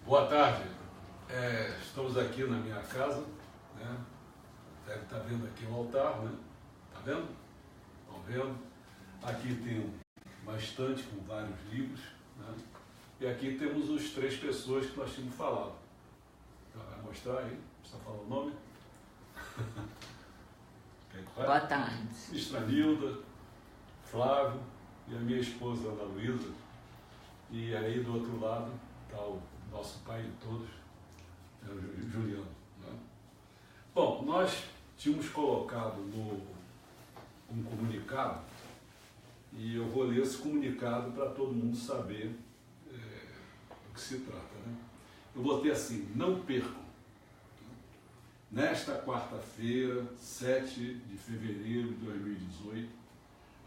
Boa tarde. Estamos aqui na minha casa, né? Deve estar vendo aqui o altar, né? Tá vendo? Estão vendo? Aqui tem uma estante com vários livros, né? E aqui temos os 3 pessoas que nós tínhamos falado. Vai mostrar aí? Precisa falar o nome? Boa tarde. Estranilda, Flávio e a minha esposa Ana Luísa. E aí do outro lado está o nosso pai de todos, o Juliano. Né? Bom, nós tínhamos colocado um comunicado e eu vou ler esse comunicado para todo mundo saber do que se trata. Né? Eu botei assim: não percam. Nesta quarta-feira, 7 de fevereiro de 2018,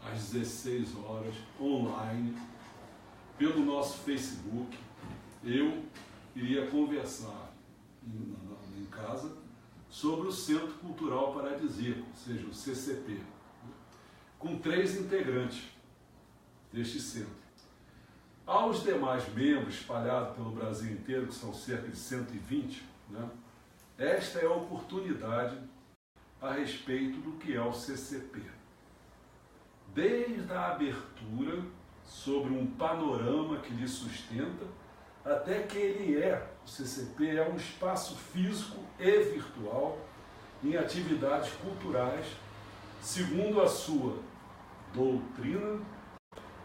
às 16 horas, online, pelo nosso Facebook, eu iria conversar em casa sobre o Centro Cultural Paradisíaco, ou seja, o CCP, com 3 integrantes deste centro. Aos demais membros espalhados pelo Brasil inteiro, que são cerca de 120, né? Esta é a oportunidade a respeito do que é o CCP. Desde a abertura, sobre um panorama que lhe sustenta, até que o CCP é um espaço físico e virtual em atividades culturais, segundo a sua doutrina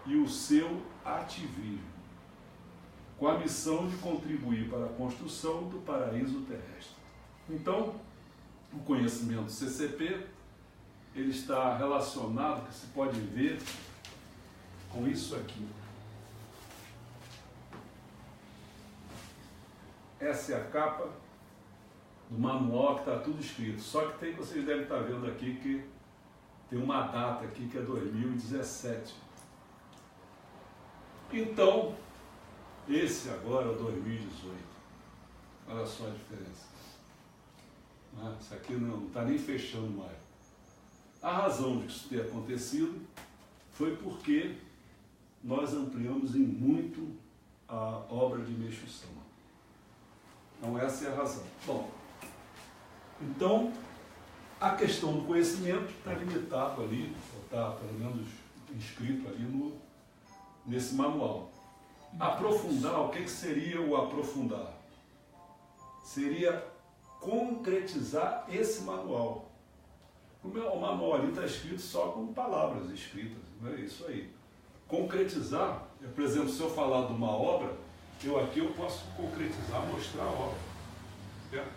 e o seu ativismo, com a missão de contribuir para a construção do paraíso terrestre. Então, o conhecimento do CCP, ele está relacionado, que se pode ver, com isso aqui. Essa é a capa do manual que está tudo escrito. Só que vocês devem estar vendo aqui que tem uma data aqui que é 2017. Então, esse agora é 2018. Olha só a diferença. Isso aqui não está nem fechando mais. A razão de isso ter acontecido foi porque nós ampliamos em muito a obra de Meixo Sama. Então essa é a razão. Bom, então a questão do conhecimento está limitado ali, ou está pelo menos inscrito ali nesse manual. Aprofundar, o que seria o aprofundar? Seria concretizar esse manual. O manual ali está escrito só com palavras escritas, não é isso aí. Concretizar, por exemplo, se eu falar de uma obra, eu posso concretizar, mostrar a obra. Certo?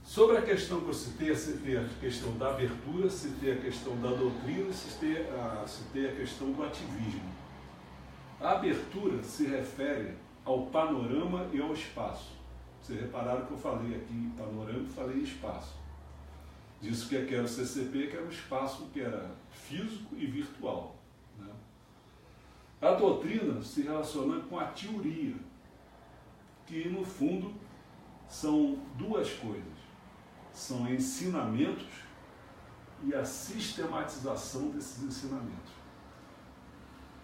Sobre a questão que eu citei a questão da abertura, citei a questão da doutrina, citei a questão do ativismo. A abertura se refere ao panorama e ao espaço. Vocês repararam que eu falei aqui em panorama e falei em espaço. Disso que era o CCP, que era um espaço que era físico e virtual. Né? A doutrina se relaciona com a teoria, que no fundo são 2 coisas. São ensinamentos e a sistematização desses ensinamentos.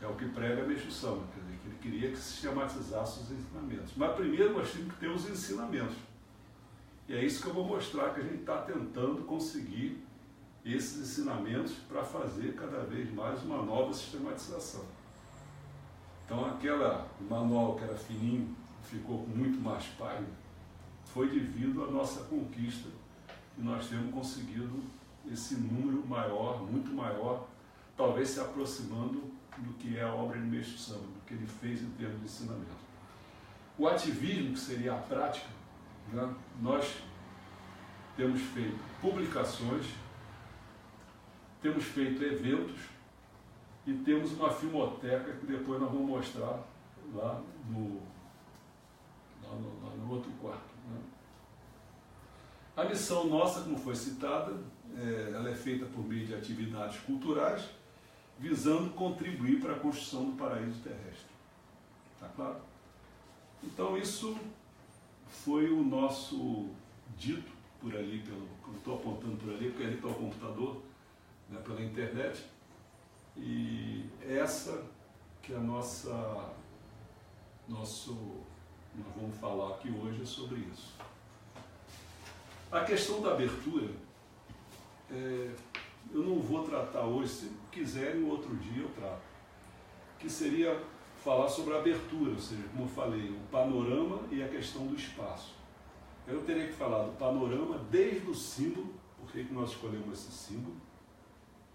É o que prega Meixo Sama, quer dizer, que ele queria que sistematizasse os ensinamentos. Mas primeiro nós temos que ter os ensinamentos. E é isso que eu vou mostrar, que a gente está tentando conseguir esses ensinamentos para fazer cada vez mais uma nova sistematização. Então o manual que era fininho, ficou com muito mais página, foi devido à nossa conquista, e nós temos conseguido esse número maior, muito maior, talvez se aproximando do que é a obra de Meixo Sama, do que ele fez em termos de ensinamento. O ativismo, que seria a prática, né? Nós temos feito publicações, temos feito eventos e temos uma filmoteca que depois nós vamos mostrar lá no outro quarto. Né? A missão nossa, como foi citada, ela é feita por meio de atividades culturais, visando contribuir para a construção do paraíso terrestre. Está claro? Então isso foi o nosso dito por ali, eu estou apontando por ali, porque ali está o computador, né, pela internet, e essa que é a nosso nós vamos falar aqui hoje sobre isso. A questão da abertura, eu não vou tratar hoje, se quiserem, outro dia eu trato, que seria falar sobre a abertura, ou seja, como eu falei, o panorama e a questão do espaço. Eu teria que falar do panorama desde o símbolo, por que nós escolhemos esse símbolo,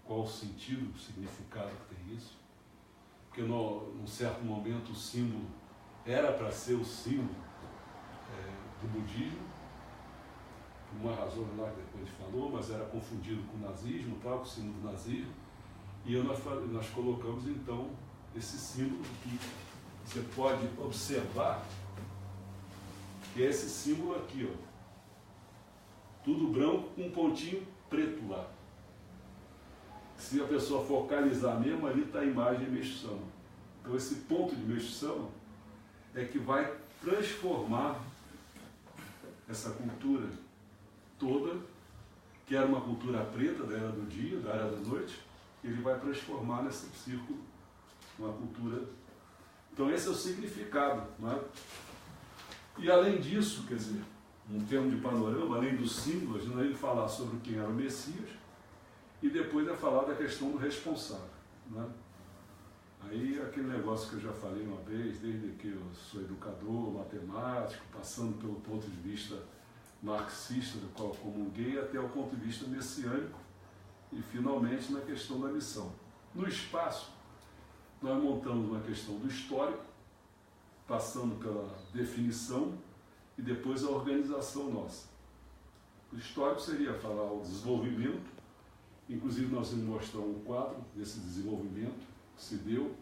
qual o sentido, o significado que tem isso, porque num certo momento o símbolo era para ser o símbolo do budismo, por uma razão lá que depois a gente falou, mas era confundido com o nazismo, tal, com o símbolo do nazismo, e nós colocamos então esse símbolo que você pode observar, que é esse símbolo aqui, ó, tudo branco com um pontinho preto lá. Se a pessoa focalizar mesmo, ali está a imagem Meixo Sama. Então esse ponto de Meixo Sama é que vai transformar essa cultura toda, que era uma cultura preta da era do dia, da era da noite, ele vai transformar nesse círculo uma cultura. Então esse é o significado, não é? E além disso, quer dizer, um termo de panorama, além dos símbolos, nós vamos falar sobre quem era o Messias e depois é falar da questão do responsável, não é? Aí aquele negócio que eu já falei uma vez, desde que eu sou educador, matemático, passando pelo ponto de vista marxista, do qual comunguei, até o ponto de vista messiânico e finalmente na questão da missão. No espaço, nós montamos uma questão do histórico, passando pela definição e depois a organização nossa. O histórico seria falar o desenvolvimento, inclusive nós vamos mostrar um quadro desse desenvolvimento que se deu,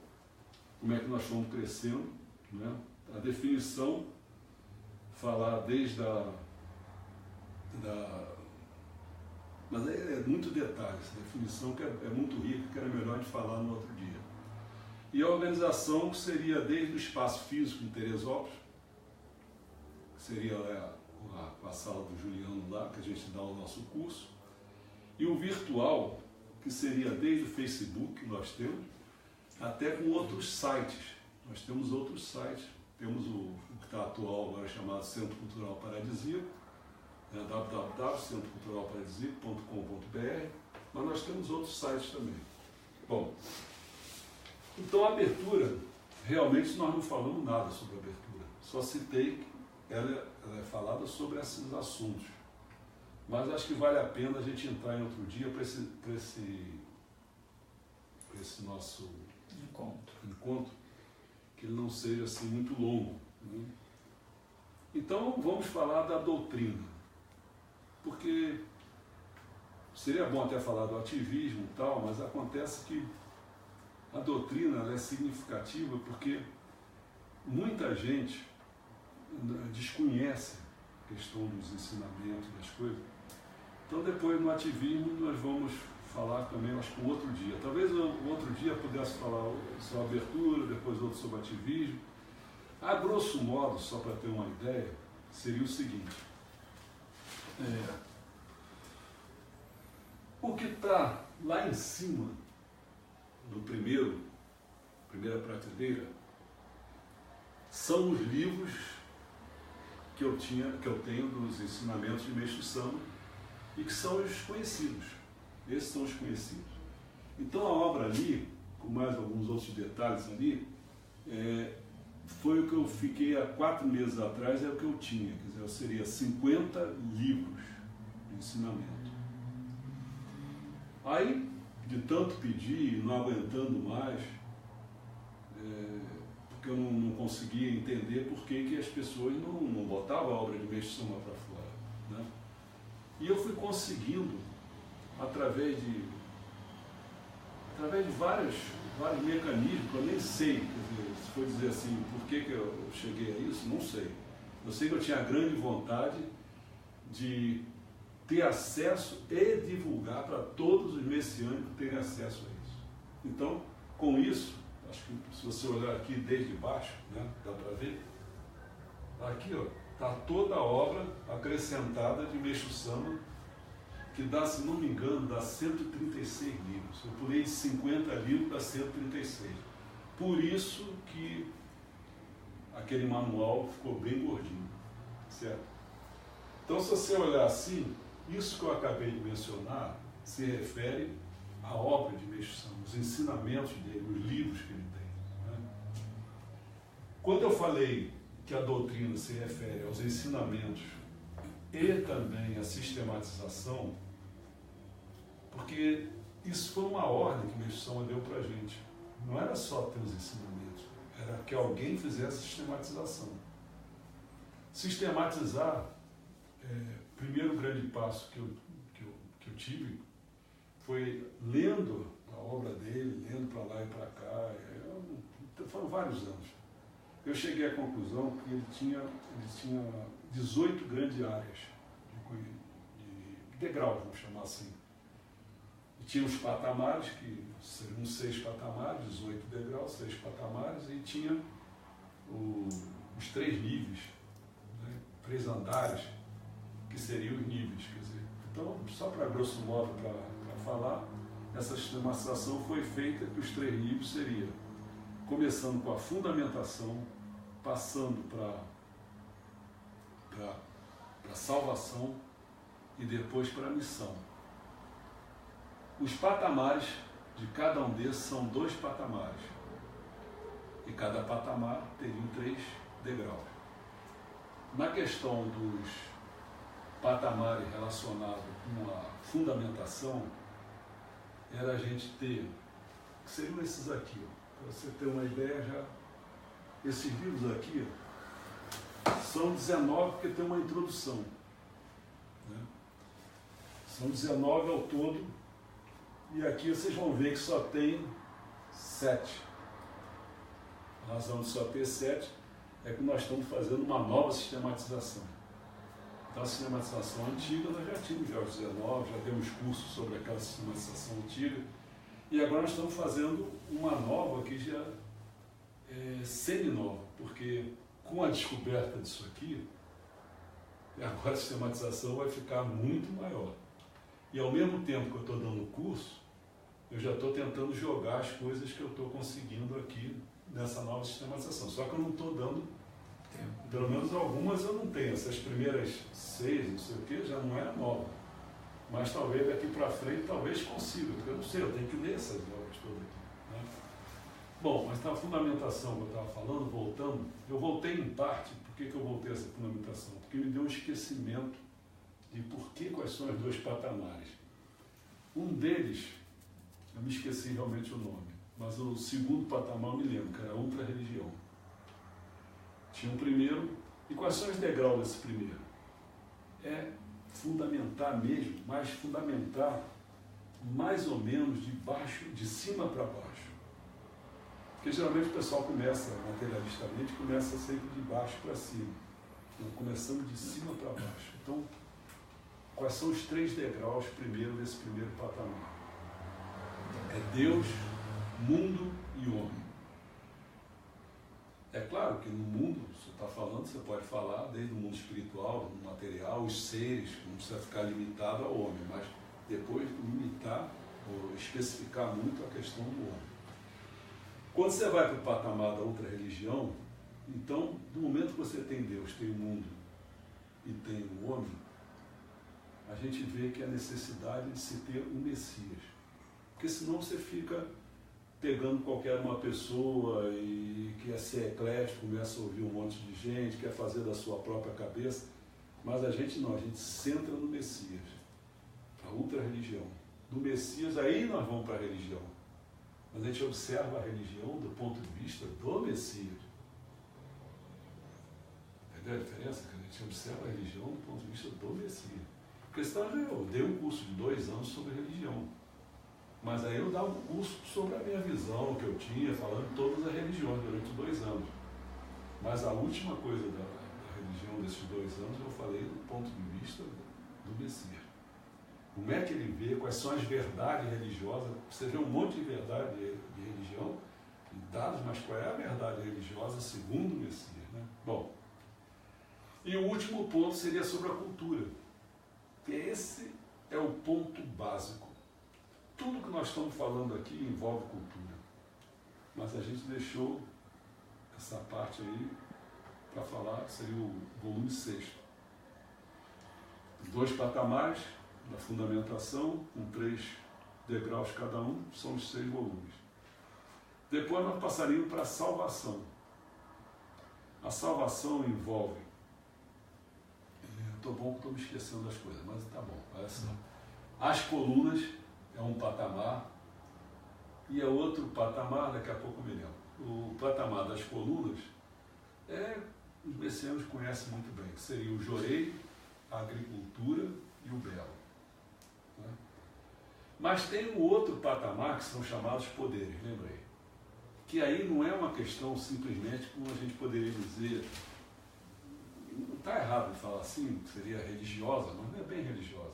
como é que nós fomos crescendo, né? A definição, falar desde mas é muito detalhe, essa definição que é muito rica, que era melhor de falar no outro dia. E a organização que seria desde o espaço físico em Teresópolis, que seria a sala do Juliano lá, que a gente dá o nosso curso, e o virtual, que seria desde o Facebook, que nós temos, até com outros sites. Nós temos outros sites, temos o que está atual agora chamado Centro Cultural Paradisíaco, www.centroculturalparadisíaco.com.br, mas nós temos outros sites também. Bom, então a abertura, realmente nós não falamos nada sobre a abertura, só citei que ela é falada sobre esses assuntos, mas acho que vale a pena a gente entrar em outro dia para esse nosso encontro, que ele não seja assim muito longo, né? Então vamos falar da doutrina, porque seria bom até falar do ativismo e tal, mas acontece que a doutrina ela é significativa porque muita gente desconhece a questão dos ensinamentos, das coisas. Então depois no ativismo nós vamos falar também, acho que um outro dia. Talvez um outro dia pudesse falar sobre abertura, depois outro sobre ativismo. A grosso modo, só para ter uma ideia, seria o seguinte. O que está lá em cima do primeira prateleira são os livros que eu tenho dos ensinamentos de Meixo Sama e que são os conhecidos. Esses são os conhecidos. Então a obra ali, com mais alguns outros detalhes ali, foi o que eu fiquei há 4 meses atrás, é o que eu tinha. Quer dizer, eu seria 50 livros de ensinamento. Aí, de tanto pedir, não aguentando mais, porque eu não conseguia entender por que as pessoas não botavam a obra de Meixo Sama para fora, né? E eu fui conseguindo, através de vários mecanismos, que eu nem sei, quer dizer, se for dizer assim, por que eu cheguei a isso, não sei. Eu sei que eu tinha a grande vontade de ter acesso e divulgar para todos os messiânicos terem acesso a isso. Então, com isso, acho que se você olhar aqui desde baixo, né, dá para ver, aqui está toda a obra acrescentada de Meixo Sama, que dá, se não me engano, dá 136 livros. Eu pulei de 50 livros para 136. Por isso que aquele manual ficou bem gordinho, certo? Então, se você olhar assim, isso que eu acabei de mencionar se refere à obra de Meixo Sama, os ensinamentos dele, os livros que ele tem, né? Quando eu falei que a doutrina se refere aos ensinamentos e também à sistematização, porque isso foi uma ordem que Meixo Sama deu para a gente. Não era só ter os ensinamentos, era que alguém fizesse a sistematização. Sistematizar, primeiro grande passo que eu tive foi lendo a obra dele, lendo para lá e para cá. Foram vários anos. Eu cheguei à conclusão que ele tinha 18 grandes áreas de degraus, vamos chamar assim. E tinha os patamares, que seriam 6 patamares, 18 degraus, 6 patamares, e tinha os 3 níveis, né? 3 andares, que seriam os níveis. Quer dizer, então, só para grosso modo, para falar, essa sistematização foi feita que os 3 níveis seriam, começando com a fundamentação, passando para a salvação e depois para a missão. Os patamares de cada um desses são 2 patamares. E cada patamar teria 3 degraus. Na questão dos patamares relacionados com a fundamentação, era a gente ter, que seriam esses aqui, para você ter uma ideia já, esses livros aqui são 19 porque tem uma introdução, né? São 19 ao todo, e aqui vocês vão ver que só tem 7. A razão de só ter 7 é que nós estamos fazendo uma nova sistematização. Então, a sistematização antiga nós já tínhamos já os 19, já demos cursos sobre aquela sistematização antiga, e agora nós estamos fazendo uma nova que já é semi-nova, porque com a descoberta disso aqui, agora a sistematização vai ficar muito maior. E ao mesmo tempo que eu estou dando o curso, eu já estou tentando jogar as coisas que eu estou conseguindo aqui nessa nova sistematização. Só que eu não estou dando tempo. Pelo menos algumas eu não tenho. Essas primeiras 6, não sei o que, já não é nova. Mas talvez daqui para frente, talvez consiga, porque eu não sei, eu tenho que ler essas obras todas aqui, né? Bom, mas na fundamentação que eu estava falando, voltando, eu voltei em parte. Por que eu voltei a essa fundamentação? Porque me deu um esquecimento de quais são os 2 patamares. Um deles, eu me esqueci realmente o nome, mas o segundo patamar eu me lembro, que era a ultra-religião. Tinha um primeiro, e quais são os degraus desse primeiro? É fundamentar mesmo, mas fundamentar mais ou menos de cima para baixo. Porque geralmente o pessoal começa, materialistamente, começa sempre de baixo para cima, começando de cima para baixo. Então, quais são os 3 degraus primeiro desse primeiro patamar? É Deus, mundo e homem. É claro que no mundo, você está falando, você pode falar desde o mundo espiritual, do material, os seres, não precisa ficar limitado ao homem, mas depois limitar ou especificar muito a questão do homem. Quando você vai para o patamar da outra religião, então, do momento que você tem Deus, tem o mundo e tem o homem, a gente vê que a necessidade de se ter um Messias. Porque senão você fica pegando qualquer uma pessoa e quer ser eclético, começa a ouvir um monte de gente, quer fazer da sua própria cabeça, mas a gente não, a gente centra no Messias, a outra religião. Do Messias, aí nós vamos para a religião. Mas a gente observa a religião do ponto de vista do Messias. Entendeu a diferença? Que a gente observa a religião do ponto de vista do Messias. Porque senão eu dei um curso de 2 anos sobre religião. Mas aí eu dava um curso sobre a minha visão que eu tinha, falando de todas as religiões durante 2 anos. Mas a última coisa da religião desses 2 anos eu falei do ponto de vista do Messias. Como é que ele vê, quais são as verdades religiosas? Você vê um monte de verdade de religião, e dados, mas qual é a verdade religiosa segundo o Messias, né? Bom, e o último ponto seria sobre a cultura. Que esse é o ponto básico. Tudo que nós estamos falando aqui envolve cultura. Mas a gente deixou essa parte aí para falar, seria o volume 6. 2 patamares da fundamentação, com 3 degraus cada um, são os 6 volumes. Depois nós passaríamos para a salvação. A salvação envolve... Estou bom que estou me esquecendo das coisas, mas tá bom, olha só. As colunas é um patamar, e é outro patamar, daqui a pouco eu me lembro. O patamar das colunas os messianos conhecem muito bem, que seria o jorei, a agricultura e o belo. Né? Mas tem um outro patamar que são chamados poderes, lembrei. Que aí não é uma questão simplesmente como a gente poderia dizer, não está errado de falar assim, seria religiosa, mas não é bem religiosa.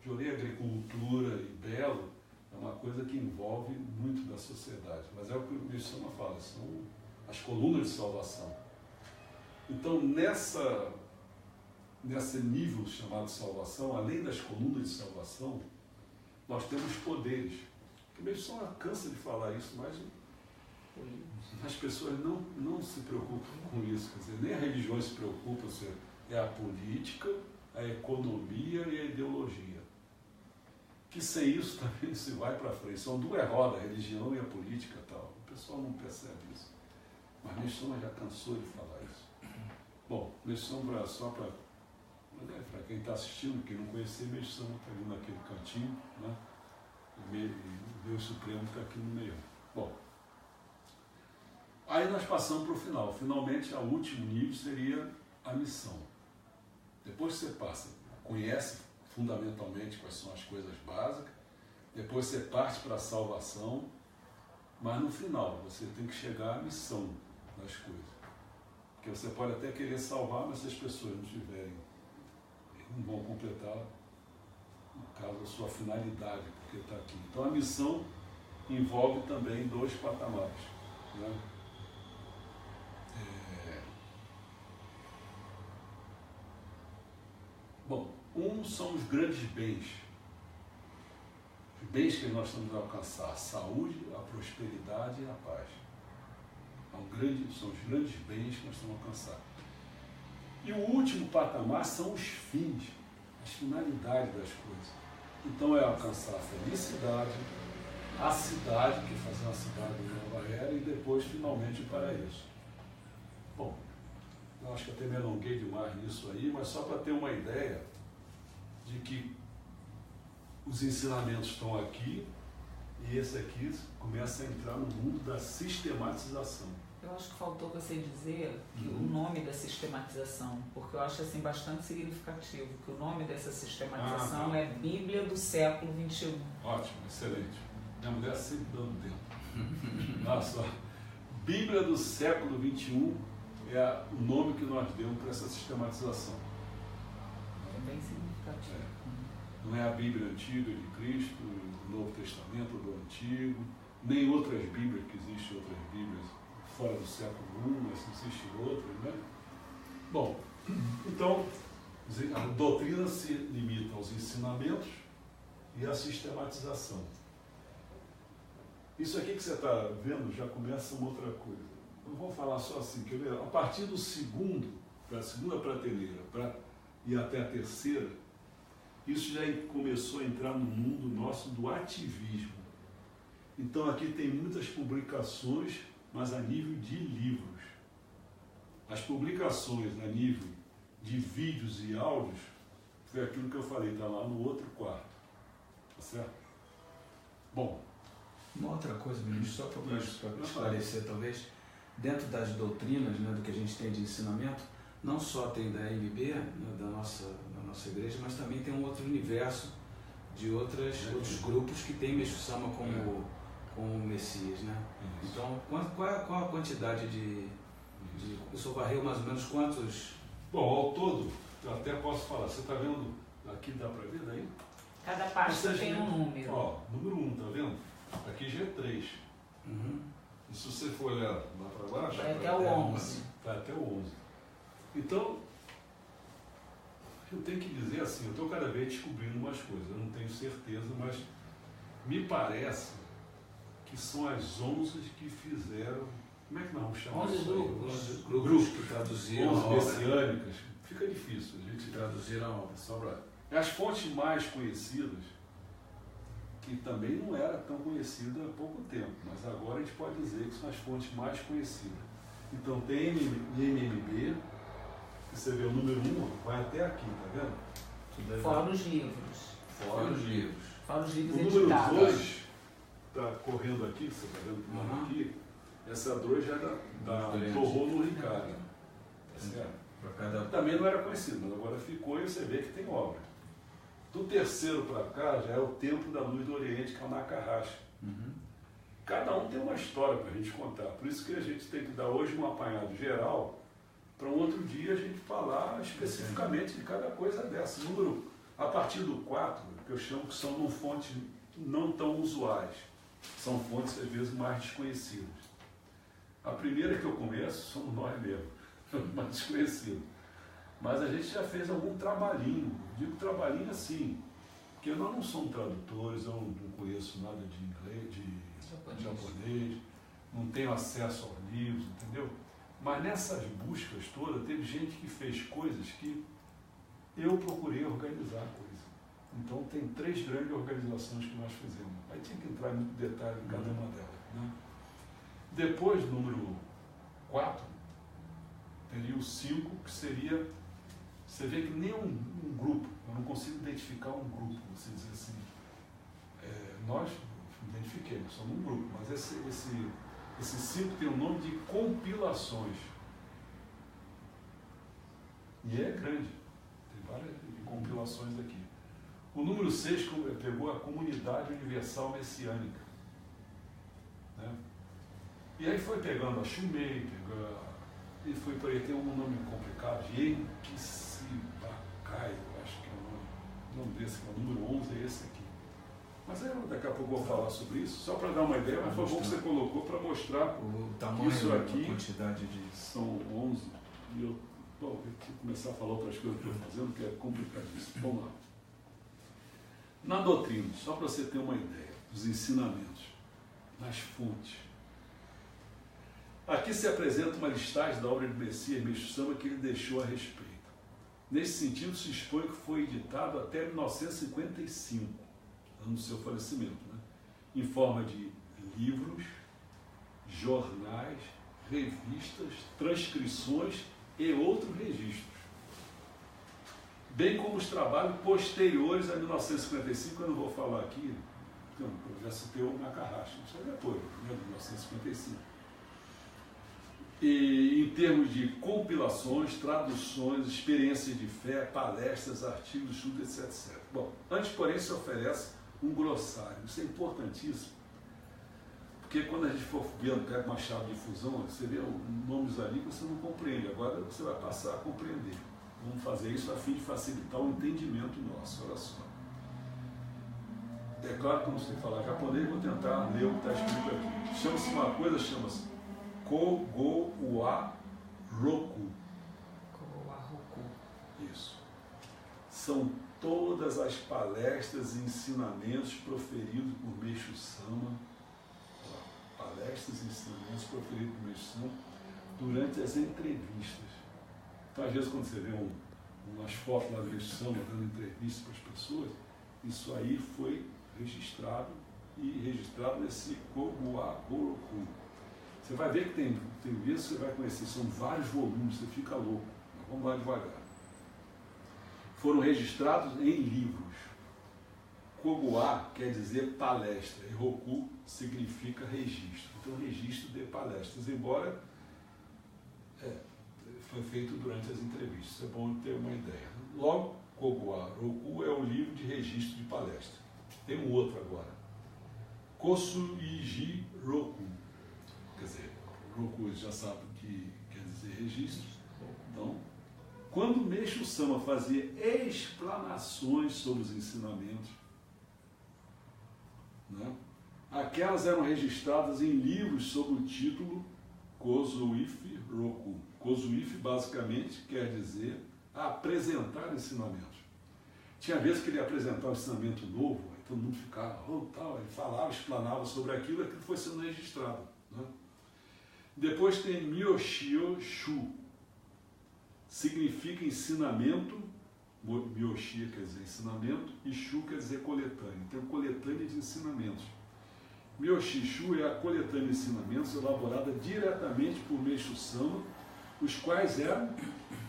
Jorei, agricultura e belo é uma coisa que envolve muito da sociedade, mas é o que o Mishama fala, são as colunas de salvação. Então, nesse nível chamado salvação, além das colunas de salvação, nós temos poderes. O Mishama cansa de falar isso, mas as pessoas não se preocupam com isso. Quer dizer, nem a religião se preocupa, é a política, a economia e a ideologia. Que sem isso também se vai para frente. São duas rodas, a religião e a política e tal. O pessoal não percebe isso. Mas Mishama já cansou de falar isso. Bom, Mishama só para quem está assistindo, quem não conhecer, Mishama está ali naquele cantinho, né? E Deus Supremo está aqui no meio. Bom, aí nós passamos para o final. Finalmente, o último nível seria a missão. Depois você passa, conhece fundamentalmente quais são as coisas básicas, depois você parte para a salvação, mas no final você tem que chegar à missão das coisas. Porque você pode até querer salvar, mas se as pessoas não tiverem, não vão completar, no caso, a sua finalidade, porque está aqui. Então a missão envolve também 2 patamares. Né? Bom, são os grandes bens. Os bens que nós estamos a alcançar, a saúde, a prosperidade e a paz. São os grandes bens que nós estamos a alcançar. E o último patamar são os fins, as finalidades das coisas. Então é alcançar a felicidade, a cidade, que é fazer uma cidade de nova era, e depois finalmente o paraíso. Bom, eu acho que até me alonguei demais nisso aí, mas só para ter uma ideia de que os ensinamentos estão aqui e esse aqui começa a entrar no mundo da sistematização. Eu acho que faltou você dizer que o nome da sistematização, porque eu acho assim bastante significativo, que o nome dessa sistematização é Bíblia do século XXI. Ótimo, excelente. Minha mulher sempre dando tempo. Olha só, Bíblia do século XXI é o nome que nós demos para essa sistematização. É bem significativo. Não é a Bíblia antiga de Cristo, o Novo Testamento do Antigo, nem outras Bíblias, que existem outras Bíblias fora do século I, mas existem outras, né? Bom, então, a doutrina se limita aos ensinamentos e à sistematização. Isso aqui que você está vendo já começa uma outra coisa. Eu vou falar só assim, quer ver? A partir do da segunda prateleira e até a terceira, isso já começou a entrar no mundo nosso do ativismo. Então aqui tem muitas publicações, mas a nível de livros. As publicações a nível de vídeos e áudios, foi aquilo que eu falei, está lá no outro quarto. Tá certo? Bom. Uma outra coisa, ministro, só para esclarecer talvez, dentro das doutrinas, né, do que a gente tem de ensinamento, não só tem da MB, né, da nossa igreja, mas também tem um outro universo de outros grupos que tem Meixo Sama como Messias, né? Então, qual a quantidade o senhor varreu mais ou menos quantos? Bom, ao todo, eu até posso falar, você está vendo, aqui dá para ver daí? Cada pasta tem um número. Ó, número 1, tá vendo? Aqui já é 3. E se você for olhar lá para baixo, vai até o 11. Vai até o 11. Então, eu tenho que dizer assim, eu estou cada vez descobrindo umas coisas, eu não tenho certeza, mas me parece que são as 11 que fizeram Como é que nós vamos chamar 11 isso aí? grupos. Grupos que traduziram a 11 obra. messiânicas. Fica difícil a gente Traduziram a obra. sobra. As fontes mais conhecidas, que também não era tão conhecida há pouco tempo, mas agora a gente pode dizer que são as fontes mais conhecidas. Então tem MMB, que você vê o número 1, vai até aqui, tá vendo? Fora os livros. Fora os livros. Fora os O livros número editados. 2, está correndo aqui, você está vendo que manda aqui, essa 2 já da Torrou no Ricardo. Tá certo? Também não era conhecido, mas agora ficou e você vê que tem obra. Do terceiro para cá já é o Templo da Luz do Oriente, que é o Nakarashi. Cada um tem uma história para a gente contar. Por isso que a gente tem que dar hoje um apanhado geral, para um outro dia a gente falar especificamente de cada coisa dessa. Número, a partir do 4, que eu chamo que são fontes não tão usuais. São fontes, às vezes, mais desconhecidas. A primeira que eu começo somos nós mesmos, mais desconhecidos. Mas a gente já fez algum trabalhinho, digo trabalhinho assim, porque nós não somos tradutores, eu não conheço nada de inglês, de japonês, não tenho acesso aos livros, entendeu? Mas nessas buscas todas, teve gente que fez coisas que eu procurei organizar a coisa. Então tem 3 grandes organizações que nós fizemos. Aí tinha que entrar em muito detalhe em cada uma delas. Né? Depois, número 4, teria o 5, que seria... Você vê que nem um grupo, eu não consigo identificar um grupo, você dizer assim. Nós identifiquemos, somos um grupo, mas esse 5 tem o nome de compilações. E é grande, tem várias compilações aqui. O número 6 pegou a Comunidade Universal Messiânica. Né? E aí foi pegando a Shumei, e foi por aí, tem um nome complicado, Yenkisibakai, eu acho que é o nome desse, que é o número 11, é esse aqui. Mas aí daqui a pouco eu vou falar sobre isso, só para dar uma ideia, mas foi bom que você colocou para mostrar o tamanho, isso aqui, a quantidade de... São 11, e eu tenho que começar a falar outras coisas que eu estou fazendo, que é complicadíssimo. Vamos lá. Na doutrina, só para você ter uma ideia, dos ensinamentos, nas fontes. Aqui se apresenta uma listagem da obra de Messias Meixo Sama que ele deixou a respeito. Nesse sentido, se expõe que foi editado até 1955, ano do seu falecimento, né? Em forma de livros, jornais, revistas, transcrições e outros registros, bem como os trabalhos posteriores a 1955, eu não vou falar aqui, eu já citei o Nakarashi, isso é depois, né, de 1955. E em termos de compilações, traduções, experiências de fé, palestras, artigos, estudos, etc. Bom, antes, porém, se oferece um glossário. Isso é importantíssimo, porque quando a gente for vendo, pega uma chave de fusão, você vê nomes ali que você não compreende, agora você vai passar a compreender. Vamos fazer isso a fim de facilitar o entendimento nosso, olha só. É claro que eu não sei falar japonês, vou tentar ler o que está escrito aqui. Chama-se uma coisa, chama-se Kogo-wa Roku. Isso. São todas as palestras e ensinamentos proferidos por Meixo Sama. Palestras e ensinamentos proferidos por Meixo Sama durante as entrevistas. Então, às vezes, quando você vê umas fotos lá do Meixo Sama dando entrevistas para as pessoas, isso aí foi registrado nesse Kogo-wa Roku. Você vai ver que tem vezes que você vai conhecer, são vários volumes, você fica louco. Mas vamos lá devagar. Foram registrados em livros. Kogo-wa quer dizer palestra, e Roku significa registro. Então, registro de palestras, embora foi feito durante as entrevistas. Isso é bom ter uma ideia. Logo, Kogo-wa Roku é o livro de registro de palestra. Tem um outro agora. Kosuiji Roku. Quer dizer, Roku já sabe o que quer dizer registro. Então, quando Meixo Sama fazia explanações sobre os ensinamentos, né, aquelas eram registradas em livros sob o título Kozuifi Roku. Kozuifi basicamente quer dizer apresentar ensinamentos. Tinha vezes que ele apresentava um ensinamento novo, aí todo mundo ficava, tal, ele falava, explanava sobre aquilo, aquilo foi sendo registrado. Né? Depois tem Myoshio Shu, significa ensinamento, Myoshio quer dizer ensinamento, e Shu quer dizer coletânea. Então, coletânea de ensinamentos. Myoshio Shu é a coletânea de ensinamentos elaborada diretamente por Meishu Sama, os quais eram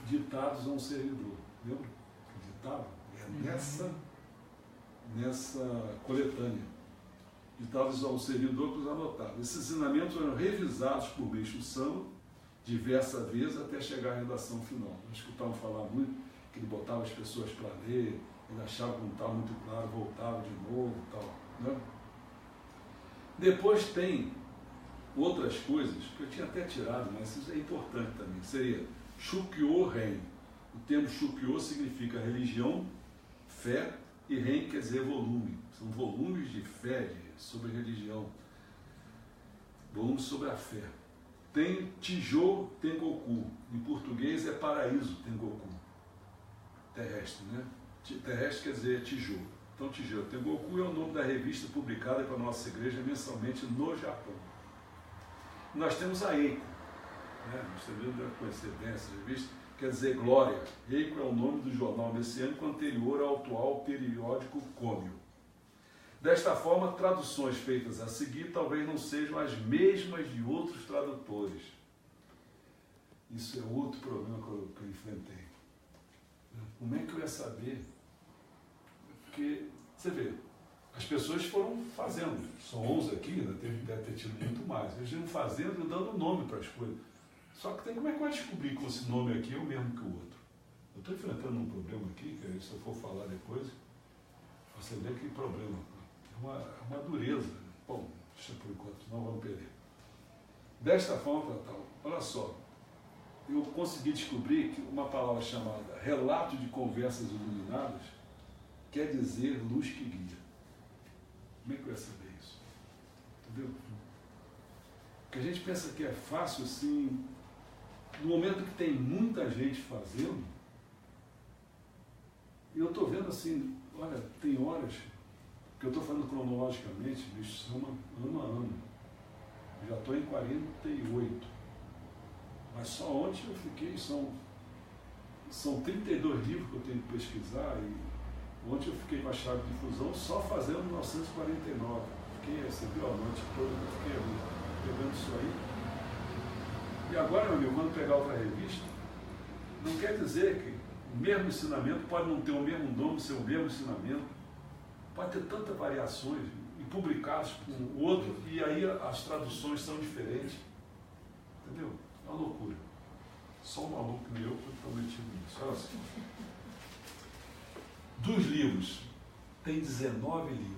ditados a um servidor. Lembra? Ditado? Nessa coletânea. Ditados a um servidor que os anotava. Esses ensinamentos eram revisados por Meishu Sama diversas vezes até chegar à redação final. Nós escutávamos falar muito que ele botava as pessoas para ler, ele achava que não estava muito claro, voltava de novo e tal. Né? Depois tem outras coisas que eu tinha até tirado, mas isso é importante também. Seria Shukyo Ren. O termo Shukyo significa religião, fé, e Ren quer dizer volume. São volumes de fé sobre religião, volumes sobre a fé. Tem Tijô Tengoku. Em português é paraíso Tengoku. Terrestre, né? Terrestre quer dizer tijô. Então, Tijô Tengoku é o nome da revista publicada pela nossa igreja mensalmente no Japão. Nós temos a Eiko, né? Nós também devemos conhecer bem essa revista, quer dizer glória. Eiko é o nome do jornal messiânico anterior ao atual periódico Kōmyo. Desta forma, traduções feitas a seguir talvez não sejam as mesmas de outros tradutores. Isso é outro problema que eu enfrentei. Como é que eu ia saber? Porque, você vê, as pessoas foram fazendo. São 11 aqui, né? Deve ter tido muito mais. Eles iam fazendo e dando nome para as coisas. Só que como é que eu vou descobrir que esse nome aqui é o mesmo que o outro? Eu estou enfrentando um problema aqui, que se eu for falar depois, você vê que problema. É uma dureza. Bom, deixa por enquanto, não vamos perder. Desta forma, tal, olha só, eu consegui descobrir que uma palavra chamada relato de conversas iluminadas quer dizer luz que guia. Como é que eu ia saber isso? Entendeu? Porque a gente pensa que é fácil assim, no momento que tem muita gente fazendo, e eu estou vendo assim, olha, tem horas que eu estou falando cronologicamente, bicho, são ano a ano. Já estou em 48. Mas só ontem eu fiquei, são 32 livros que eu tenho que pesquisar, e ontem eu fiquei com a chave de difusão só fazendo 1949. Fiquei, você viu a noite toda, eu fiquei ali, pegando isso aí. E agora, meu amigo, quando pegar outra revista, não quer dizer que o mesmo ensinamento pode não ter o mesmo nome, ser o mesmo ensinamento. Pode ter tantas variações, e publicados por um outro, e aí as traduções são diferentes. Entendeu? É uma loucura. Só um maluco meu que estou metido nisso. Olha assim. Dos livros, tem 19 livros.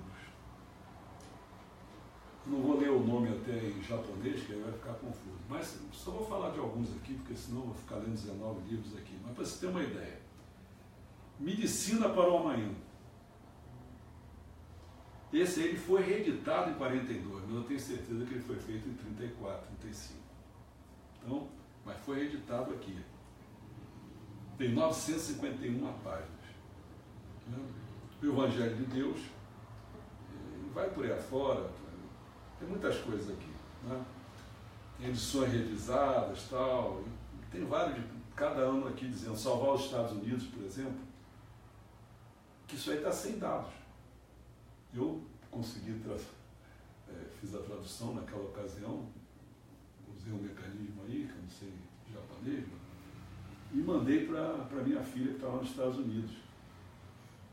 Não vou ler o nome até em japonês, que aí vai ficar confuso. Mas só vou falar de alguns aqui, porque senão eu vou ficar lendo 19 livros aqui. Mas para você ter uma ideia. Medicina para o Amanhã. Esse ele foi reeditado em 42, mas eu tenho certeza que ele foi feito em 34, 35. Então, mas foi reeditado aqui. Tem 951 páginas. O Evangelho de Deus, vai por aí afora, tem muitas coisas aqui. Né? Tem edições revisadas, tal, tem vários, cada ano aqui dizendo, salvar os Estados Unidos, por exemplo, que isso aí está sem dados. Eu consegui, fiz a tradução naquela ocasião, usei um mecanismo aí, que eu não sei japonês, e mandei para minha filha que estava nos Estados Unidos.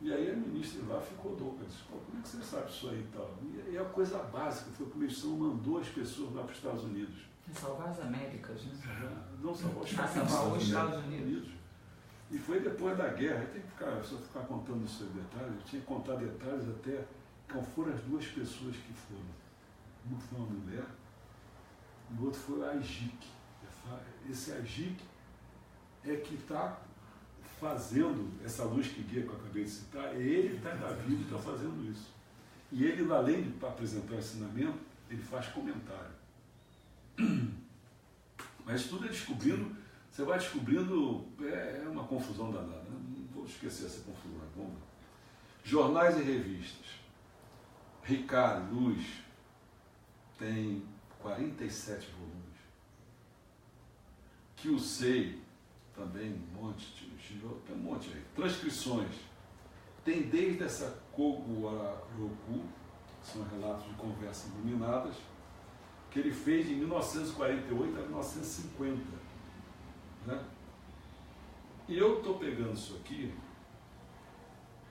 E aí a ministra lá ficou louca, disse, pô, como é que você sabe isso aí e tal? E é a coisa básica, foi a comissão mandou as pessoas lá para os Estados Unidos. Salvar as Américas, né? Não, salvar os Estados Unidos. E foi depois da guerra, tem que só ficar contando os seus detalhes, eu tinha que contar detalhes até qual foram as duas pessoas que foram. Uma foi uma mulher, e o outro foi o Ajik. Esse Ajik é que está fazendo essa luz que guia que eu acabei de citar, é ele que está na vida e está fazendo isso. E ele, além de apresentar o ensinamento, ele faz comentário. Mas tudo é descobrindo, você vai descobrindo, é uma confusão danada. Não vou esquecer essa confusão. Vamos lá. Jornais e revistas. Ricardo Luz tem 47 volumes. Kyusei, também um monte, tem um monte aí. Transcrições. Tem desde essa Koguaroku, que são relatos de conversas iluminadas, que ele fez de 1948 a 1950. Né? E eu estou pegando isso aqui,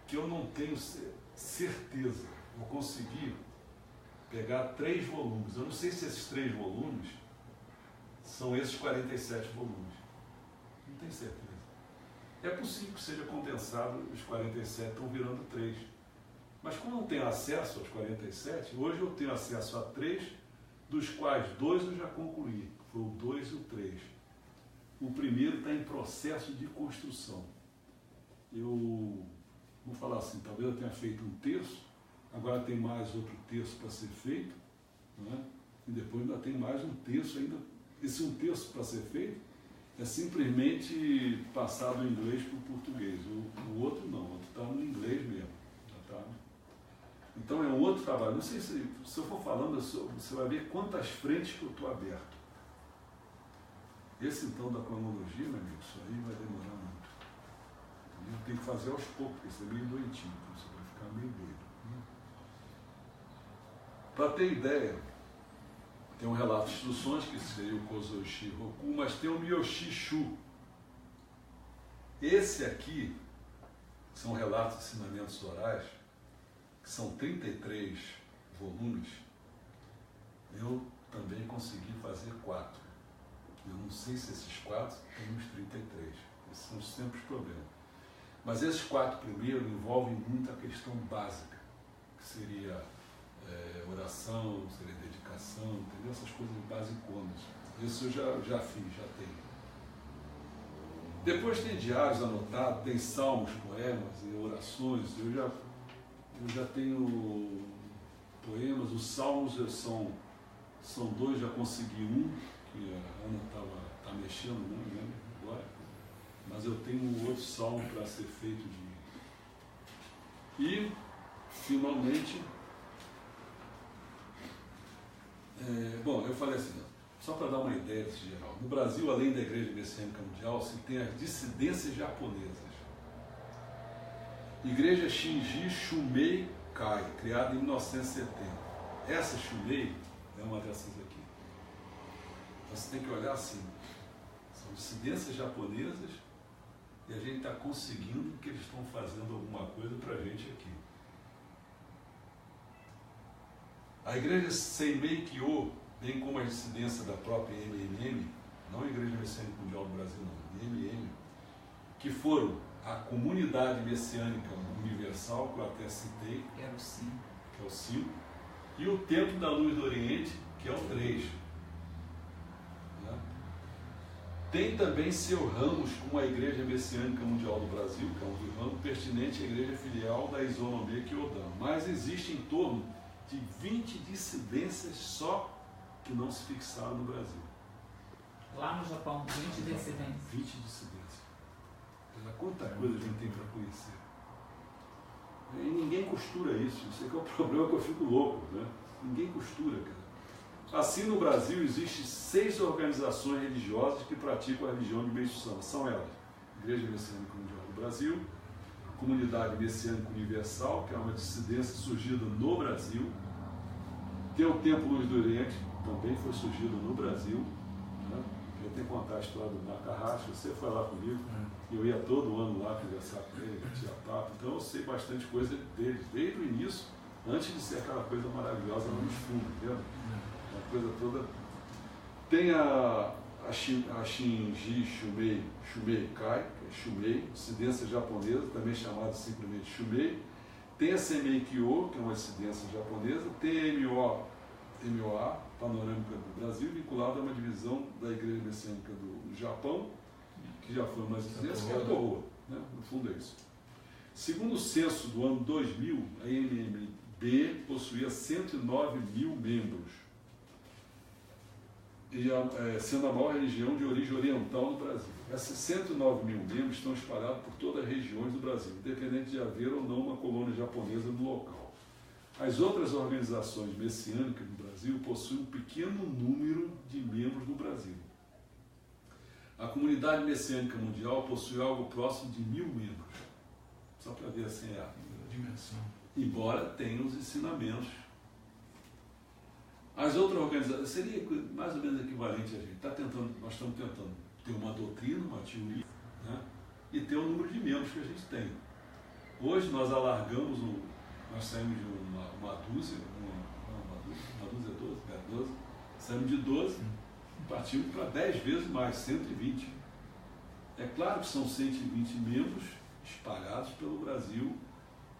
que eu não tenho certeza. Eu consegui pegar 3 volumes. Eu não sei se esses 3 volumes são esses 47 volumes. Não tenho certeza. É possível que seja condensado, os 47 estão virando 3. Mas como eu não tenho acesso aos 47, hoje eu tenho acesso a 3, dos quais 2 eu já concluí. Foi o 2 e o 3. O primeiro está em processo de construção. Eu vou falar assim, talvez eu tenha feito um terço, agora tem mais outro terço para ser feito, né? E depois ainda tem mais um terço ainda. Esse um terço para ser feito é simplesmente passar do inglês para o português. O outro não, o outro está no inglês mesmo. Tá? Então é um outro trabalho. Não sei se eu for falando, você vai ver quantas frentes que eu estou aberto. Esse então da cronologia, meu amigo, isso aí vai demorar muito. Eu tenho que fazer aos poucos, porque isso é meio doentinho, então você vai ficar meio doido. Para ter ideia, tem um relato de instruções, que seria o Kozoshi Roku, mas tem o Miyoshi Shu. Esse aqui são relatos de ensinamentos orais, que são 33 volumes. Eu também consegui fazer 4. Eu não sei se esses 4 têm os 33. Esses são sempre os problemas. Mas esses 4 primeiros envolvem muita questão básica, que seria oração, seria dedicação, entendeu? Essas coisas basiconas. Isso eu já fiz, já tenho. Depois tem diários anotados, tem salmos, poemas e orações. Eu já tenho poemas. Os salmos são 2, já consegui um, que a Ana está mexendo, não lembro agora. Mas eu tenho um outro salmo para ser feito E, finalmente, bom, eu falei assim, só para dar uma ideia desse geral. No Brasil, além da Igreja Messiânica Mundial, se tem as dissidências japonesas. Igreja Shinji Shumei Kai, criada em 1970. Essa Shumei é uma dessas aqui. Você tem que olhar assim. São dissidências japonesas e a gente está conseguindo que eles estão fazendo alguma coisa para a gente aqui. A Igreja Seimei Kyo, bem como a dissidência da própria MMM, não a Igreja Messiânica Mundial do Brasil, não, MMM, que foram a Comunidade Messiânica Universal, que eu até citei, que era o 5, que é o 5, e o Templo da Luz do Oriente, que é o 3. Né? Tem também seu ramos, como a Igreja Messiânica Mundial do Brasil, que é um ramo pertinente à Igreja Filial da Isonomia Kyodan, mas existe em torno de 20 dissidências só que não se fixaram no Brasil. Lá no Japão, 20 dissidências. 20 dissidências. Quanta coisa a gente tem para conhecer. E ninguém costura isso. Isso é que é o problema, que eu fico louco. Né? Ninguém costura, cara. Assim, no Brasil, existem 6 organizações religiosas que praticam a religião de Meishu-sama. São elas: Igreja Messiânica Mundial do Brasil, Comunidade Messiânica Universal, que é uma dissidência surgida no Brasil. Tem o Templo Luz do Oriente, que também foi surgido no Brasil. Né? Eu tenho que contar a história do Macarracho. Você foi lá comigo, eu ia todo ano lá conversar com ele, batia papo. Então eu sei bastante coisa deles, desde o início, antes de ser aquela coisa maravilhosa lá nos fundos, entendeu? Uma coisa toda. Tem a Shinji Shumei Kai, que é Shumei, dissidência japonesa, também chamada simplesmente Shumei. Tem a Seimei Kyo, que é uma dissidência japonesa. Tem a MOA, Panorâmica do Brasil, vinculada a uma divisão da Igreja Messiânica do Japão, que já foi uma dissidência, que é o horror, né? No fundo é isso. Segundo o censo do ano 2000, a MMB possuía 109 mil membros, e sendo a maior religião de origem oriental no Brasil. Esses 109 mil membros estão espalhados por todas as regiões do Brasil, independente de haver ou não uma colônia japonesa no local. As outras organizações messiânicas no Brasil possuem um pequeno número de membros no Brasil. A comunidade messiânica mundial possui algo próximo de 1000 membros. Só para ver assim a dimensão. Embora tenha os ensinamentos. As outras organizações, seria mais ou menos equivalente a gente. Nós estamos tentando ter uma doutrina, uma teoria, né? E ter o número de membros que a gente tem. Hoje nós alargamos, nós saímos de uma dúzia, uma dúzia é 12, saímos de 12, partimos para 10 vezes mais, 120. É claro que são 120 membros espalhados pelo Brasil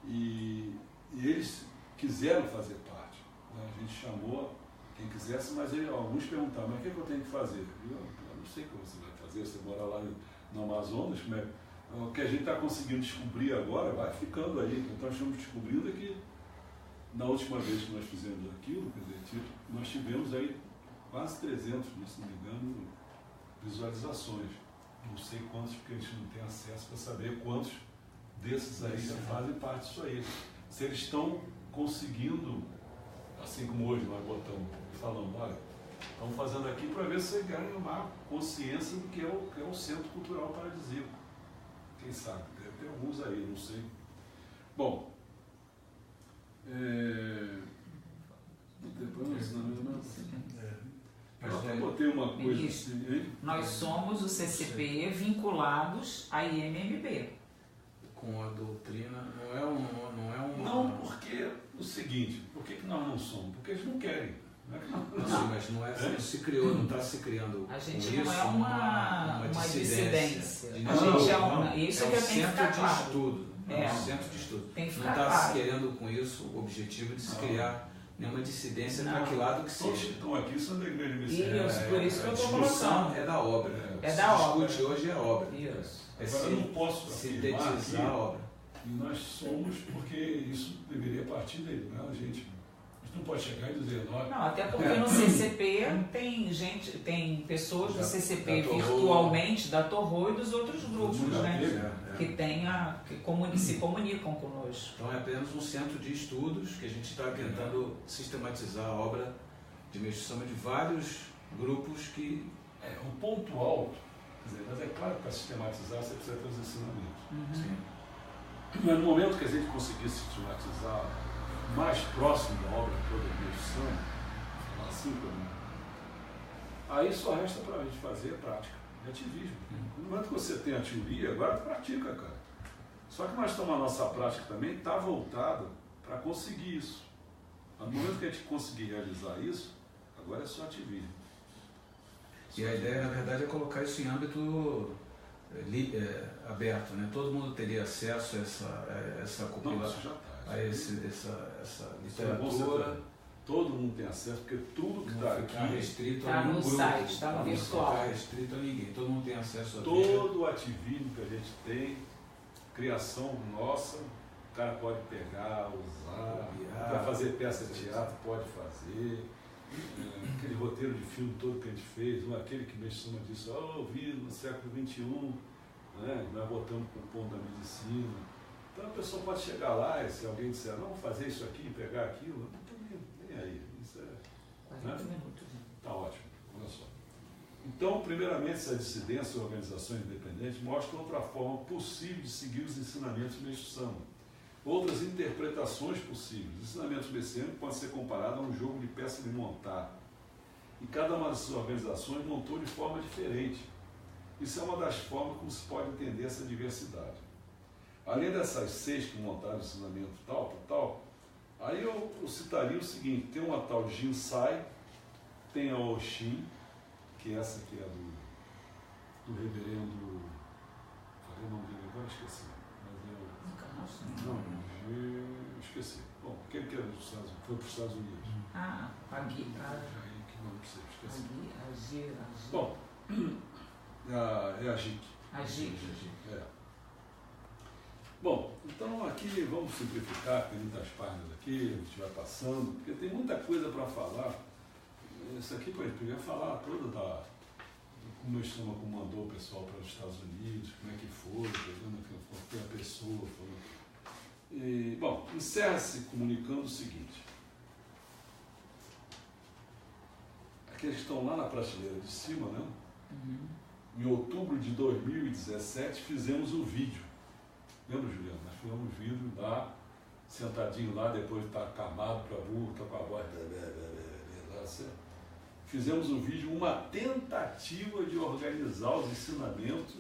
e eles quiseram fazer parte. Né? A gente chamou quem quisesse, mas alguns perguntaram, mas o que eu tenho que fazer? Eu não sei o que você vai fazer, você mora lá no Amazonas, como é? O que a gente está conseguindo descobrir agora vai ficando aí. Então, nós estamos descobrindo que na última vez que nós fizemos aquilo, quer dizer, nós tivemos aí quase 300, se não me engano, visualizações. Não sei quantos, porque a gente não tem acesso para saber quantos desses aí já fazem parte disso aí. Se eles estão conseguindo, assim como hoje nós botamos, falando, olha, estamos fazendo aqui para ver se você ganha uma consciência do que é o Centro Cultural Paradisíaco. Quem sabe? Deve ter alguns aí, não sei. Bom, depois eu botei uma coisa assim, hein? Nós somos o CCP vinculados à IMMB. Com a doutrina, não é uma... Não, porque o seguinte, por que nós não somos? Porque eles não querem. Não, mas não se criou, não está se criando. A gente não é uma dissidência. A gente isso que tem que ficar claro. Estudo, um centro de estudo. Tem que não ficar está claro. se querendo com isso o objetivo de se criar nenhuma dissidência para que lado que seja. Todos que estão aqui são da igreja messiânica. Isso, por isso que eu estou colocando. A discussão é da obra. discute hoje é a obra. Isso. Agora eu não posso sintetizar a obra. E nós somos, porque isso deveria partir daí, não é a gente. Não pode chegar e dizer nós. Não, até porque no CCP tem pessoas do CCP virtualmente, da Torro e dos outros grupos, né? Que se comunicam conosco. Então é apenas um centro de estudos que a gente está tentando sistematizar a obra de Meixo de vários grupos que... O ponto alto, quer dizer, mas é claro que para sistematizar você precisa ter os ensinamentos. Sim. Mas no momento que a gente conseguir sistematizar mais próximo da obra toda de Meixo assim como aí só resta para a gente fazer a prática, ativismo. No momento que você tem a teoria, agora pratica, cara. Só que nós estamos, a nossa prática também está voltada para conseguir isso. No momento que a gente conseguir realizar isso, agora é só ativismo. E a ideia, na verdade, é colocar isso em âmbito aberto, né? Todo mundo teria acesso a essa compilação, a essa literatura. Todo mundo tem acesso, porque tudo que está aqui restrito a nenhum site, está no virtual. Não está restrito a ninguém, todo mundo tem acesso a todo o ativismo que a gente tem, criação nossa, o cara pode pegar, usar, para fazer peça de teatro, pode fazer. Aquele roteiro de filme todo que a gente fez, aquele que Meixo disse, eu vi no século XXI, né? Nós botamos com o ponto da medicina. Então a pessoa pode chegar lá e se alguém disser, não, fazer isso aqui, pegar aquilo, não estou nem aí. Isso é. 40 minutos. Está ótimo, olha só. Então, primeiramente, essa dissidência e organizações independentes mostram outra forma possível de seguir os ensinamentos de Meixo. Outras interpretações possíveis. Os ensinamentos messiânicos podem ser comparados a um jogo de peças de montar. E cada uma dessas organizações montou de forma diferente. Isso é uma das formas como se pode entender essa diversidade. Além dessas 6 que montaram o ensinamento tal, aí eu citaria o seguinte, tem uma tal de Jinsai, tem a Oshin, que essa aqui é do reverendo... Falei o nome dele agora, esqueci. Não, esqueci. Bom, aquele que era dos Estados Unidos, foi para os Estados Unidos. Agui. Que nome você esqueci. Agir. Bom, é a GIC. A GIC. É. Bom, então aqui vamos simplificar, tem muitas páginas aqui, a gente vai passando, porque tem muita coisa para falar. Isso aqui a gente podia falar toda como nós comandou o pessoal para os Estados Unidos, como é que foi, foi a pessoa. E, bom, encerra-se comunicando o seguinte. Aqueles que estão lá na prateleira de cima, né? em outubro de 2017, fizemos um vídeo. Lembra, Juliano? Nós fizemos um vídeo lá, sentadinho lá, depois de estar acamado para burro, tá com a voz... Fizemos um vídeo, uma tentativa de organizar os ensinamentos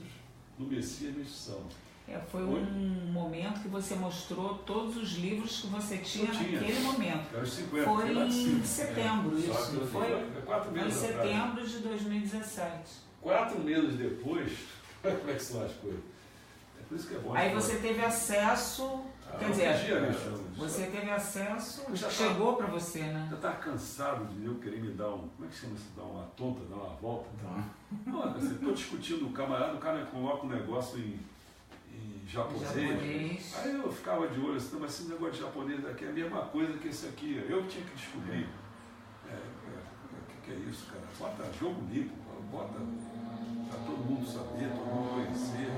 no Messias Missão. Foi um momento que você mostrou todos os livros que você tinha naquele momento. Era 50, foi em setembro, isso, não foi? 4 meses foi em setembro de 2017. 4 meses depois, como é que são as coisas? É por isso que é bom. Aí você teve acesso, quer dizer, você teve acesso, chegou para você, né? Já está cansado de eu querer me dar como é que chama isso? Dar uma tonta, dar uma volta? Não, você estou discutindo com o cara coloca um negócio em japonês. Aí eu ficava de olho assim, mas esse negócio de japonês aqui é a mesma coisa que esse aqui. Eu tinha que descobrir. O que é isso, cara? Bota jogo limpo, bota para todo mundo saber, todo mundo conhecer.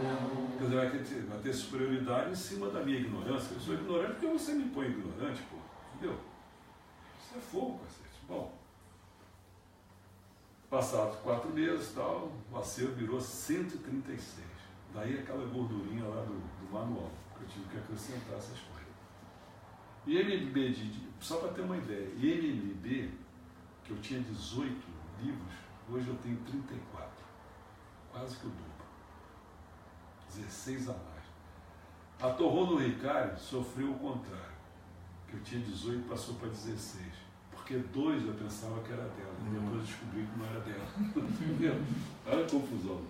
Quer dizer, vai ter superioridade em cima da minha ignorância. Eu sou ignorante porque você me põe ignorante, pô. Entendeu? Isso é fogo, cacete. Bom, passados 4 meses e tal, o acervo virou 136. Daí aquela gordurinha lá do manual, que eu tive que acrescentar essas coisas. E MMB, só para ter uma ideia, MMB, que eu tinha 18 livros, hoje eu tenho 34. Quase que o dobro. 16 a mais. A Torrô no Ricário sofreu o contrário, que eu tinha 18 passou para 16. Porque 2 eu pensava que era dela, e depois eu descobri que não era dela. Entendeu? Olha a confusão.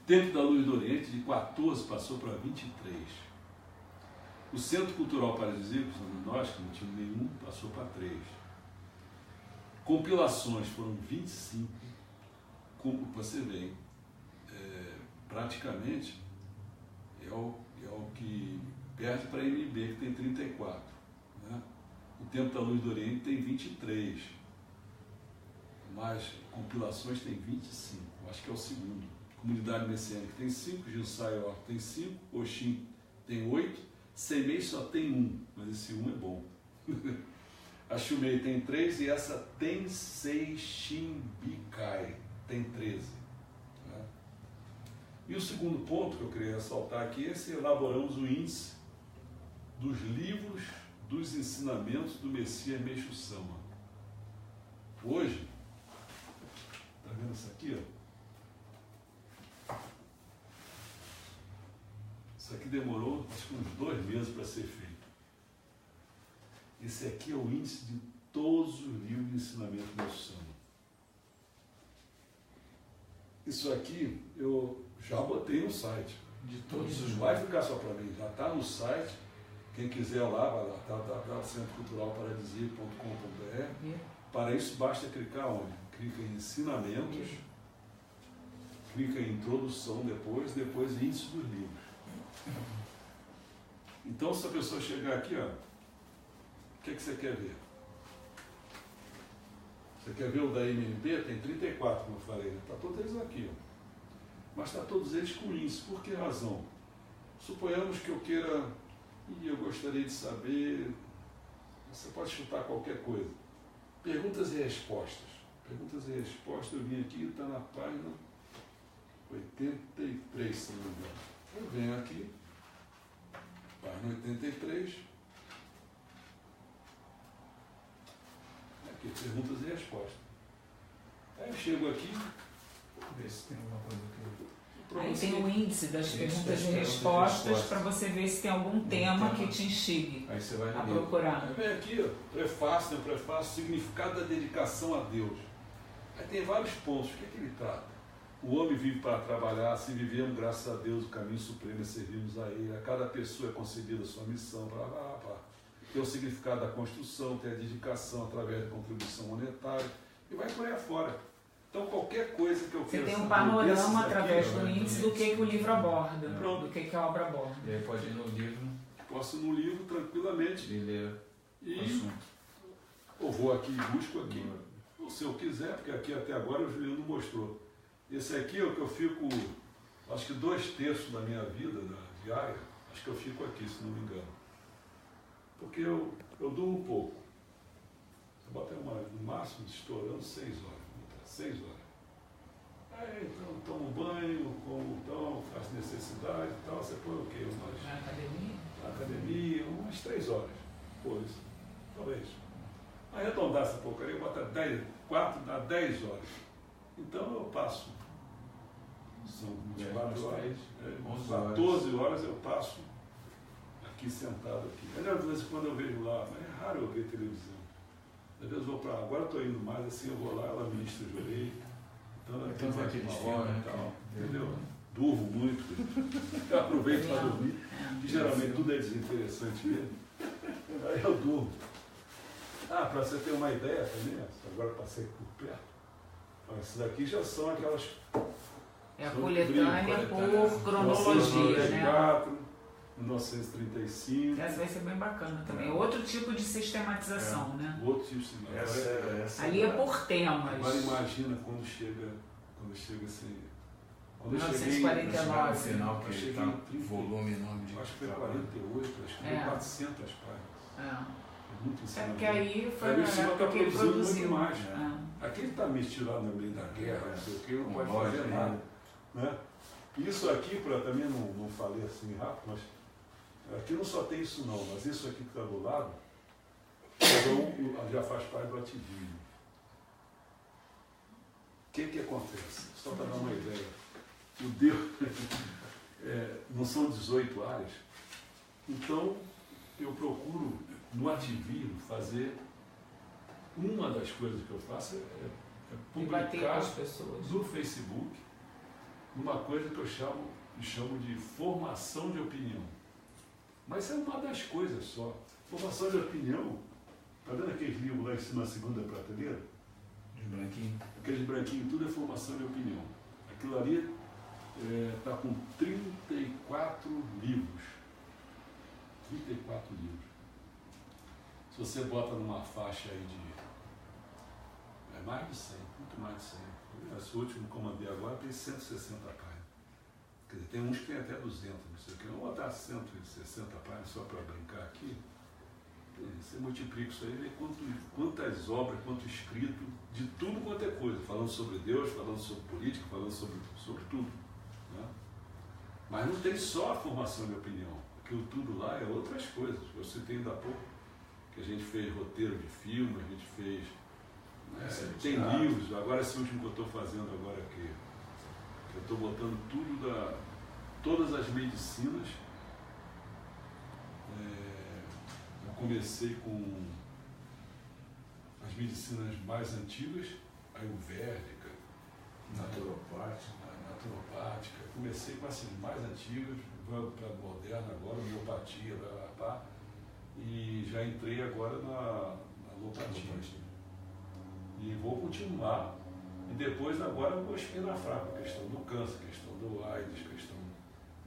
Tempo da Luz do Oriente, de 14 passou para 23. O Centro Cultural Paradisíaco, nós que não tínhamos nenhum, passou para 3. Compilações foram 25. Como você vê, praticamente é o que perde para a MB, que tem 34. Né? O Tempo da Luz do Oriente tem 23. Mas compilações tem 25. Acho que é o segundo. Comunidade Messiânica tem 5, Gilsai tem 5, Oxim tem 8, Semei só tem 1, mas esse 1 é bom. A Shumei tem 3 e essa tem 6, Shimbikai tem 13. Né? E o segundo ponto que eu queria ressaltar aqui é se elaboramos o índice dos livros dos ensinamentos do Messias Meixo Sama. Hoje, está vendo isso aqui, ó? Isso aqui demorou acho que uns 2 meses para ser feito. Esse aqui é o índice de todos os livros de ensinamento do Meixo Sama. Isso aqui eu já botei no site. De todos os. Não vai ficar só para mim, já está no site. Quem quiser lá, vai lá, centroculturalparadisíaco.com.br. Para isso basta clicar onde? Clica em ensinamentos, clica em introdução depois índice dos livros. Então, se a pessoa chegar aqui, ó, o que você quer ver? Você quer ver o da MMB? Tem 34, como eu falei, né? Está todos eles aqui, ó. Mas está todos eles com índice. Por que razão? Suponhamos que eu queira, e eu gostaria de saber, você pode chutar qualquer coisa. Perguntas e respostas. Perguntas e respostas, eu vim aqui, está na página 83, se não me engano. Eu venho aqui, página 83, aqui, perguntas e respostas. Aí eu chego aqui, vou ver se tem alguma coisa aqui. Aí tem o índice das perguntas e respostas para você ver se tem algum tema que te instigue aí você vai a procurar. Aí vem aqui, ó, prefácio, significado da dedicação a Deus. Aí tem vários pontos. O que ele trata? O homem vive para trabalhar, se vivemos, graças a Deus, o caminho supremo é servirmos a Ele. A cada pessoa é concebida a sua missão. Tem o significado da construção, tem a dedicação através da contribuição monetária e vai por aí afora. Então, qualquer coisa que eu queira saber... Você tem um panorama através do índice do que o livro aborda, do que a obra aborda. E aí pode ir no livro. Posso ir no livro tranquilamente. E ler o assunto. Eu vou aqui e busco aqui. Ou se eu quiser, porque aqui até agora o Juliano mostrou. Esse aqui é o que eu fico, acho que 2/3 da minha vida, da diária, acho que eu fico aqui, se não me engano. Porque eu durmo pouco. Eu botei no máximo, estourando 6 horas. 6 horas. Aí, então, tomo banho, como então, faço necessidade e tal, você põe o quê? Na academia, umas 3 horas. Pô, isso, talvez. Arredondar essa porcaria, bota 4 dá 10 horas. Então eu passo. São 24 horas. 14 horas eu passo aqui sentado aqui. Às vezes quando eu vejo lá, mas é raro eu ver televisão. Às vezes eu vou para lá, agora eu estou indo mais assim, eu vou lá, ela ministra o joelho. Então ela tem mais uma hora e tal. Entendeu? Durmo muito. Eu aproveito para dormir. Que geralmente tudo é desinteressante mesmo. Aí eu durmo. Para você ter uma ideia também, agora passei por perto. Esses daqui já são aquelas. É a coletânea por cronologia, né? 1935. Essa vai ser bem bacana também. Outro tipo de sistematização, né? Outro tipo de sistematização. Essa ali é por temas. Agora imagina quando chega assim. Quando 1949. No final, que cheguei em volume enorme de. Acho que foi 48, acho que foi 400 páginas. Muito ensinamento. Porque aí foi na época que ele produziu. Muito mais. Aqui ele está metido lá no meio da guerra, não sei o que, não pode fazer nada. Né? Isso aqui, também não falei assim rápido, mas aqui não só tem isso não, mas isso aqui que está do lado, já faz parte do ativismo. O que acontece? Só para dar uma ideia. O Deus não são 18 áreas, então eu procuro no ativismo fazer, uma das coisas que eu faço é publicar no Facebook uma coisa que eu chamo de formação de opinião. Mas é uma das coisas só. Formação de opinião, está vendo aqueles livros lá em cima na segunda prateleira? De branquinho. Aqueles branquinhos, tudo é formação de opinião. Aquilo ali está com 34 livros. 34 livros. Se você bota numa faixa aí de mais de 100, muito mais de 100. Esse último que eu mandei agora tem 160 páginas. Quer dizer, tem uns que tem até 200, não sei o que. Vamos botar 160 páginas só para brincar aqui. Você multiplica isso aí, vê quantas obras, quanto escrito, de tudo quanto é coisa. Falando sobre Deus, falando sobre política, falando sobre tudo. Né? Mas não tem só a formação de opinião. Aquilo tudo lá é outras coisas. Eu citei ainda há pouco que a gente fez roteiro de filme, a gente fez. Tem livros, agora esse último que eu estou fazendo agora aqui, que eu estou botando todas as medicinas. Eu comecei com as medicinas mais antigas, ayurvédica, naturopática. Comecei com as mais antigas, vou para a moderna agora, homeopatia, e já entrei agora na alopatia. E vou continuar, e depois agora eu vou espinafrar a questão do câncer, questão do AIDS,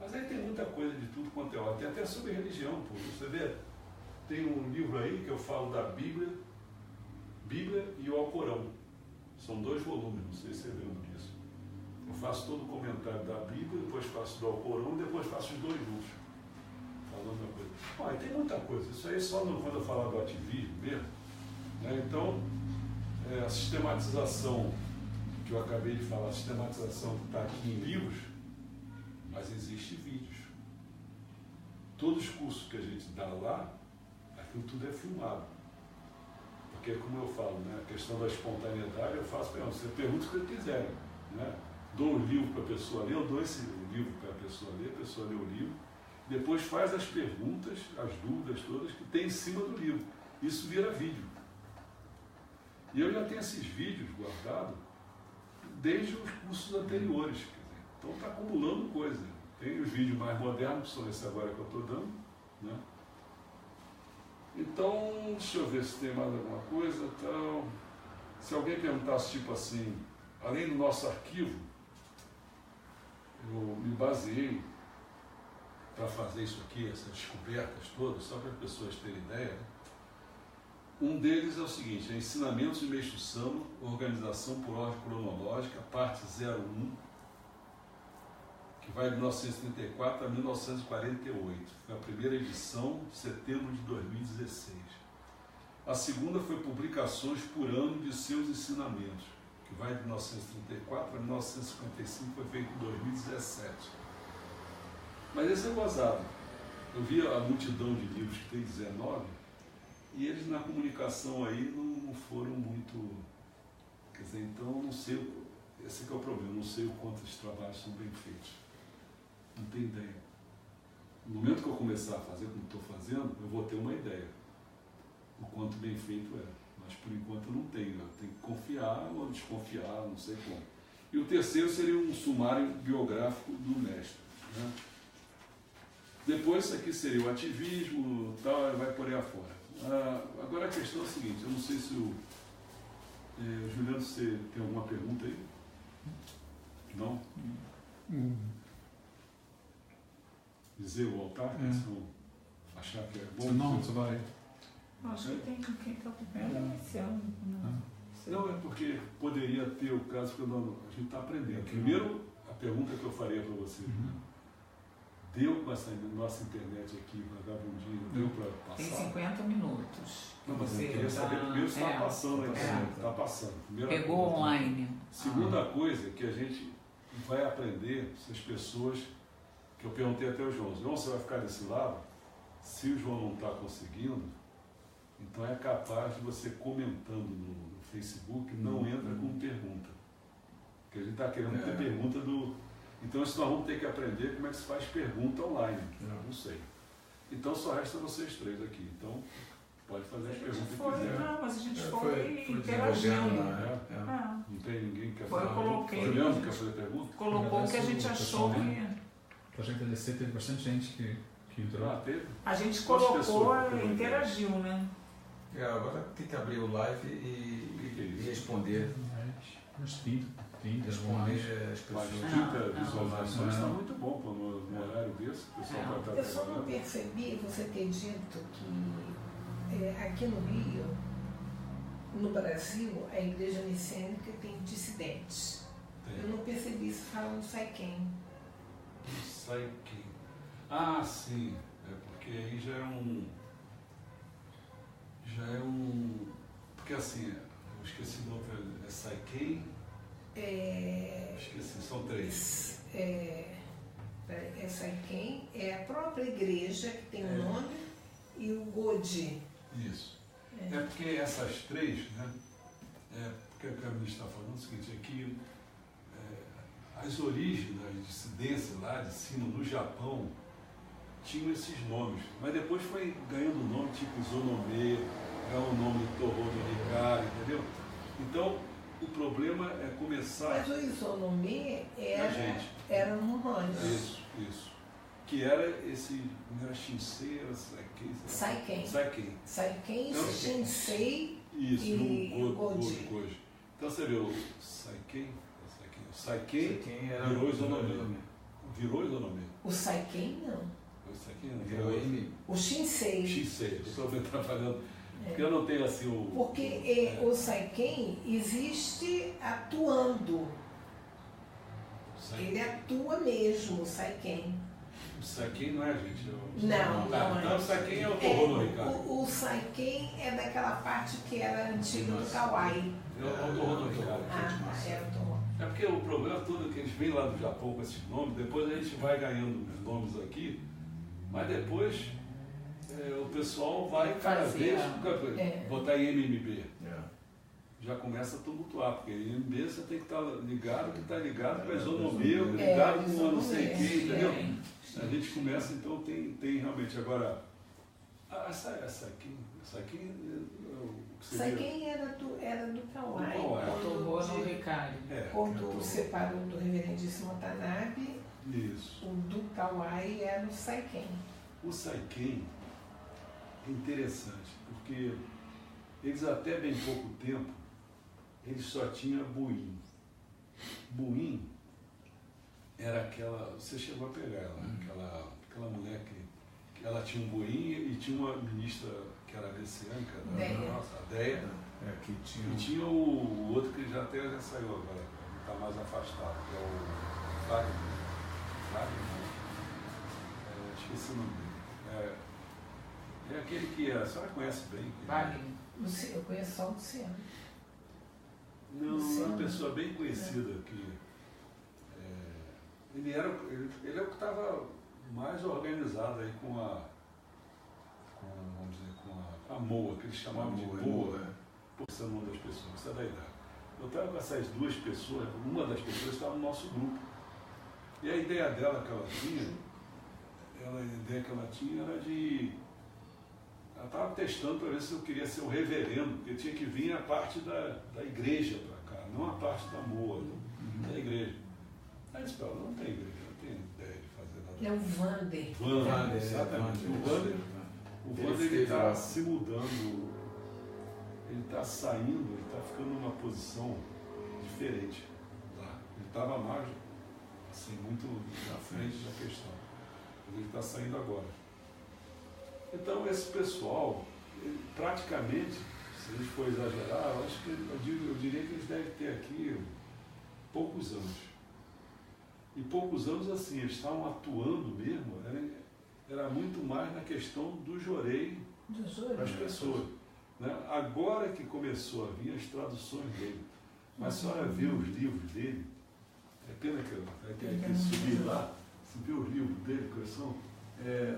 Mas aí tem muita coisa de tudo quanto é hora, tem até sobre religião, pô. Você vê, tem um livro aí que eu falo da Bíblia e o Alcorão. São 2 volumes, não sei se você lembra disso. Eu faço todo o comentário da Bíblia, depois faço do Alcorão, depois faço os 2 livros. Falando uma coisa. Olha, tem muita coisa, isso aí só quando eu falar do ativismo mesmo. Né? Então, a sistematização que eu acabei de falar, a sistematização que está aqui em livros, mas existe vídeos. Todos os cursos que a gente dá lá, aquilo tudo é filmado. Porque, como eu falo, né, a questão da espontaneidade, eu faço para você pergunta o que você quiser. Né? Dou um livro para a pessoa ler, eu dou esse livro para a pessoa lê o livro, depois faz as perguntas, as dúvidas todas que tem em cima do livro. Isso vira vídeo. E eu já tenho esses vídeos guardados desde os cursos anteriores. Quer dizer, então está acumulando coisa. Tem os vídeos mais modernos, que são esse agora que eu estou dando. Né? Então, deixa eu ver se tem mais alguma coisa. Então, se alguém perguntasse, tipo assim, além do nosso arquivo, eu me baseei para fazer isso aqui, essas descobertas todas, só para as pessoas terem ideia. Né? Um deles é o seguinte, Ensinamentos de Meixo Sama, Organização por Ordem Cronológica, parte 01, que vai de 1934 a 1948. Foi a primeira edição, setembro de 2016. A segunda foi Publicações por Ano de Seus Ensinamentos, que vai de 1934 a 1955, foi feito em 2017. Mas esse é gozado. Eu vi a multidão de livros que tem 19, e eles na comunicação aí não foram muito... Quer dizer, então eu não sei, esse que é o problema, eu não sei o quanto esses trabalhos são bem feitos. Não tenho ideia. No momento que eu começar a fazer como estou fazendo, eu vou ter uma ideia o quanto bem feito é. Mas por enquanto eu não tenho. Eu tenho que confiar ou desconfiar, não sei como. E o terceiro seria um sumário biográfico do mestre. Né? Depois isso aqui seria o ativismo, tal, vai por aí afora. Agora a questão é a seguinte, eu não sei se o Juliano, você tem alguma pergunta aí? Não? Dizer o altar, achar que é bom? Não, você vai. Acho que tem quem está iniciando. Não, é porque poderia ter o caso que a gente está aprendendo. Primeiro, a pergunta que eu faria para você. Deu com essa nossa internet aqui, vagabundinho, deu para passar? Tem 50 minutos. Não, mas eu queria saber primeiro se está passando aqui. Está passando. Primeira Pegou coisa, online. Segunda coisa que a gente vai aprender, se as pessoas, que eu perguntei até o João, você vai ficar desse lado? Se o João não está conseguindo, então é capaz de você comentando no Facebook, não entra com pergunta. Porque a gente está querendo ter pergunta do... Então nós vamos ter que aprender como é que se faz pergunta online. Não sei. Então só resta vocês três aqui. Então pode fazer as perguntas que quiser. Não, mas a gente foi interagindo. Não tem ninguém que quer fazer pergunta. Eu coloquei. Juliano quer fazer pergunta? Colocou o que a gente achou que... Para a gente agradecer, teve bastante gente que entrou. Teve? A gente colocou e interagiu, né? Agora tem que abrir o live e responder. Uns 30 responder as pessoas. 30 visualizações está muito bom no horário desse. O pessoal vai estar Eu só não percebi você ter dito que aqui no Rio, no Brasil, a igreja messiânica tem dissidentes. Eu não percebi isso falando Saiken. Saiken. Sim. É porque aí já é um... Porque assim, eu esqueci o nome, é Saiken? Esqueci, são três. Saiken é a própria igreja que tem o nome e o Godi. Isso. É porque essas três, né? Porque o que a ministra está falando é o seguinte, é que as origens das dissidências lá de cima, no Japão, tinham esses nomes, mas depois foi ganhando nome tipo Isonomê, ganhou o nome Torro do Ricari, entendeu? Então, o problema é começar... Mas o Isonomê era no Honda. Isso. Que era esse... Não era Shinsei, era Saiken. Saiken, Shinsei e Godi. Então você vê o Saiken virou Isonomê. Virou Isonomê. O Saiken não. O Saiken não. Virou M. O Shinsei. Eu estou trabalhando... Porque eu não tenho assim o... Porque o Saiken existe atuando. Ele atua mesmo, o Saiken. O Saiken não é, gente? Não é. Então o Saiken é o Torro no Ricari. O Saiken é daquela parte que era antiga do Kauai. É o Torro no Ricari. É o Torro. É porque o problema todo é que eles vêm lá do Japão com esses nomes, depois a gente vai ganhando os nomes aqui, mas depois o pessoal vai cada vez botar em MMB. Já começa a tumultuar, porque em MMB você tem que estar ligado, com a isonomia, ligado com a não sei quem, entendeu? A gente começa, então tem realmente. Agora, Saiken era do Kauai. Torro no Ricari. Quando separou do reverendíssimo Watanabe, isso. O do Kauai era o Saiken. O Saiken é interessante, porque eles até bem pouco tempo, eles só tinham buin. Buin era aquela, você chegou a pegar ela, aquela mulher que ela tinha um buin e tinha uma ministra que era messiânica, a Deia, e tinha o outro que já saiu agora, está mais afastado, que é o Flávio, esqueci o nome dele. É aquele que a senhora conhece bem. Eu conheço só o Luciano. Não, é uma pessoa bem conhecida que ele é o que estava mais organizado aí com a MOA, que eles chamavam de MOA, por ser uma das pessoas, isso é da idade. Eu estava com essas duas pessoas, uma das pessoas estava no nosso grupo. E a ideia dela que ela tinha era de... Ela estava testando para ver se eu queria ser o reverendo, porque tinha que vir a parte da igreja para cá, não a parte da MOA, da igreja. Aí eu disse para ela, não tem igreja, não tem ideia de fazer nada. É o Wander. Wander, exatamente. O Wander ele está se mudando, ele está saindo, ele está ficando numa posição diferente. Ele estava mais, assim, muito na frente da questão. Mas ele está saindo agora. Então esse pessoal, praticamente, se a gente for exagerar, eu diria que eles devem ter aqui poucos anos. E poucos anos assim, eles estavam atuando mesmo, era muito mais na questão do jorei para as pessoas. Né? Agora que começou a vir as traduções dele. Mas a senhora vê os livros dele, é pena que vai ter que subir lá, se vê os livros dele, que são,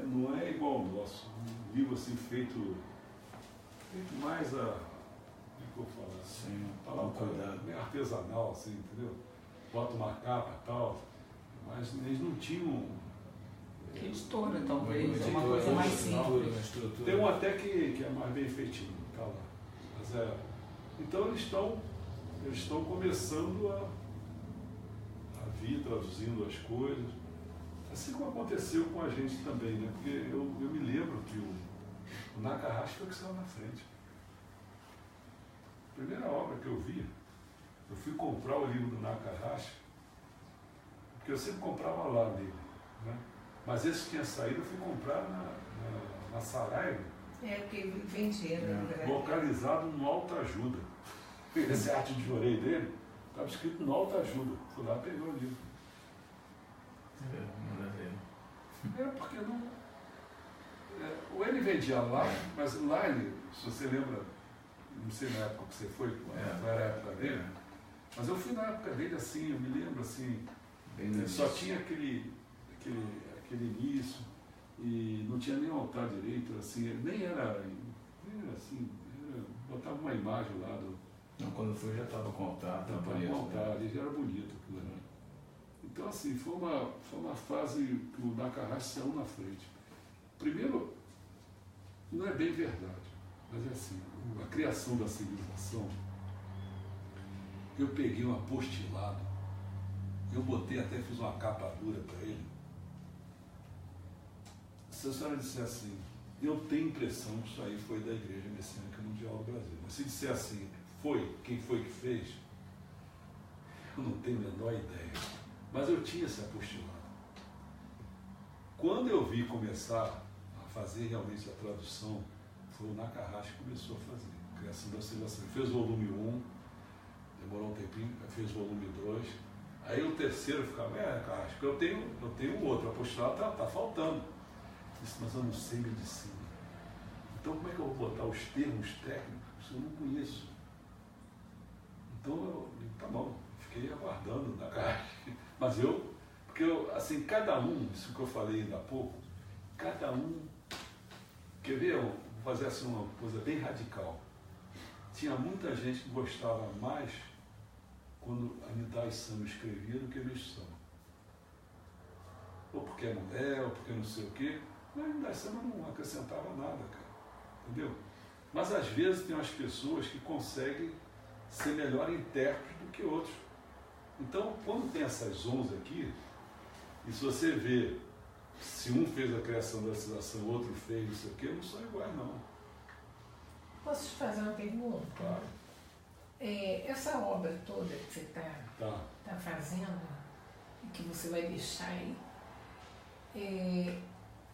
não é igual ao nosso. Um livro assim feito mais como é que eu falo assim, meio artesanal, assim, entendeu? Bota uma capa e tal, mas eles não tinham. Que editora, talvez, uma coisa mais simples. Tem um até que é mais bem feitinho, tá lá. Mas então eles estão começando a vir traduzindo as coisas. Assim como aconteceu com a gente também, né? Porque eu me lembro que o Nakahashi foi o que saiu na frente. A primeira obra que eu vi, eu fui comprar o livro do Nakahashi, porque eu sempre comprava lá nele, né? Mas esse que tinha saído eu fui comprar na Saraiva. Porque vendia, localizado no Alta Ajuda. Esse arte de jorei dele estava escrito no Alta Ajuda. Fui lá e peguei o livro. Porque não. Ou ele vendia lá, mas lá ele, se você lembra, não sei na época que você foi, não era a época dele, mas eu fui na época dele assim, eu me lembro assim, só tinha aquele início e não tinha nem altar direito, assim, nem era assim, botava uma imagem lá do. Não, quando eu fui já estava com altar, estava com altar, ele já era bonito aquilo, né? Então assim, foi uma fase que o Nakahashi saiu na frente. Primeiro, não é bem verdade, mas é assim, a criação da civilização, eu peguei um apostilado, eu botei até, fiz uma capa dura para ele. Se a senhora disser assim, eu tenho impressão que isso aí foi da Igreja Messiânica Mundial do Brasil, mas se disser assim, quem foi que fez, eu não tenho a menor ideia. Mas eu tinha esse apostilado. Quando eu vi começar a fazer realmente a tradução, foi o Nakahashi que começou a fazer, a criação da civilização. Ele fez o volume 1, demorou um tempinho, fez o volume 2, aí o terceiro ficava, Nakahashi, porque eu tenho outro, o apostolado está faltando. Eu disse, mas eu não sei medicina. Então como é que eu vou botar os termos técnicos se eu não conheço? Então tá bom, fiquei aguardando o Nakahashi. Mas porque assim, cada um, isso que eu falei ainda há pouco, cada um, quer ver, vou fazer assim uma coisa bem radical. Tinha muita gente que gostava mais quando a Amidai Sama escrevia do que o Sama. Ou porque é mulher, ou porque não sei o quê. Mas a Amidai Sama não acrescentava nada, cara. Entendeu? Mas às vezes tem umas pessoas que conseguem ser melhor intérpretes do que outros. Então, quando tem essas 11 aqui, e se você vê, se um fez a criação da civilização, o outro fez, não sei o quê, não são iguais, não. Posso te fazer uma pergunta? Claro. Essa obra toda que você tá fazendo, e que você vai deixar aí,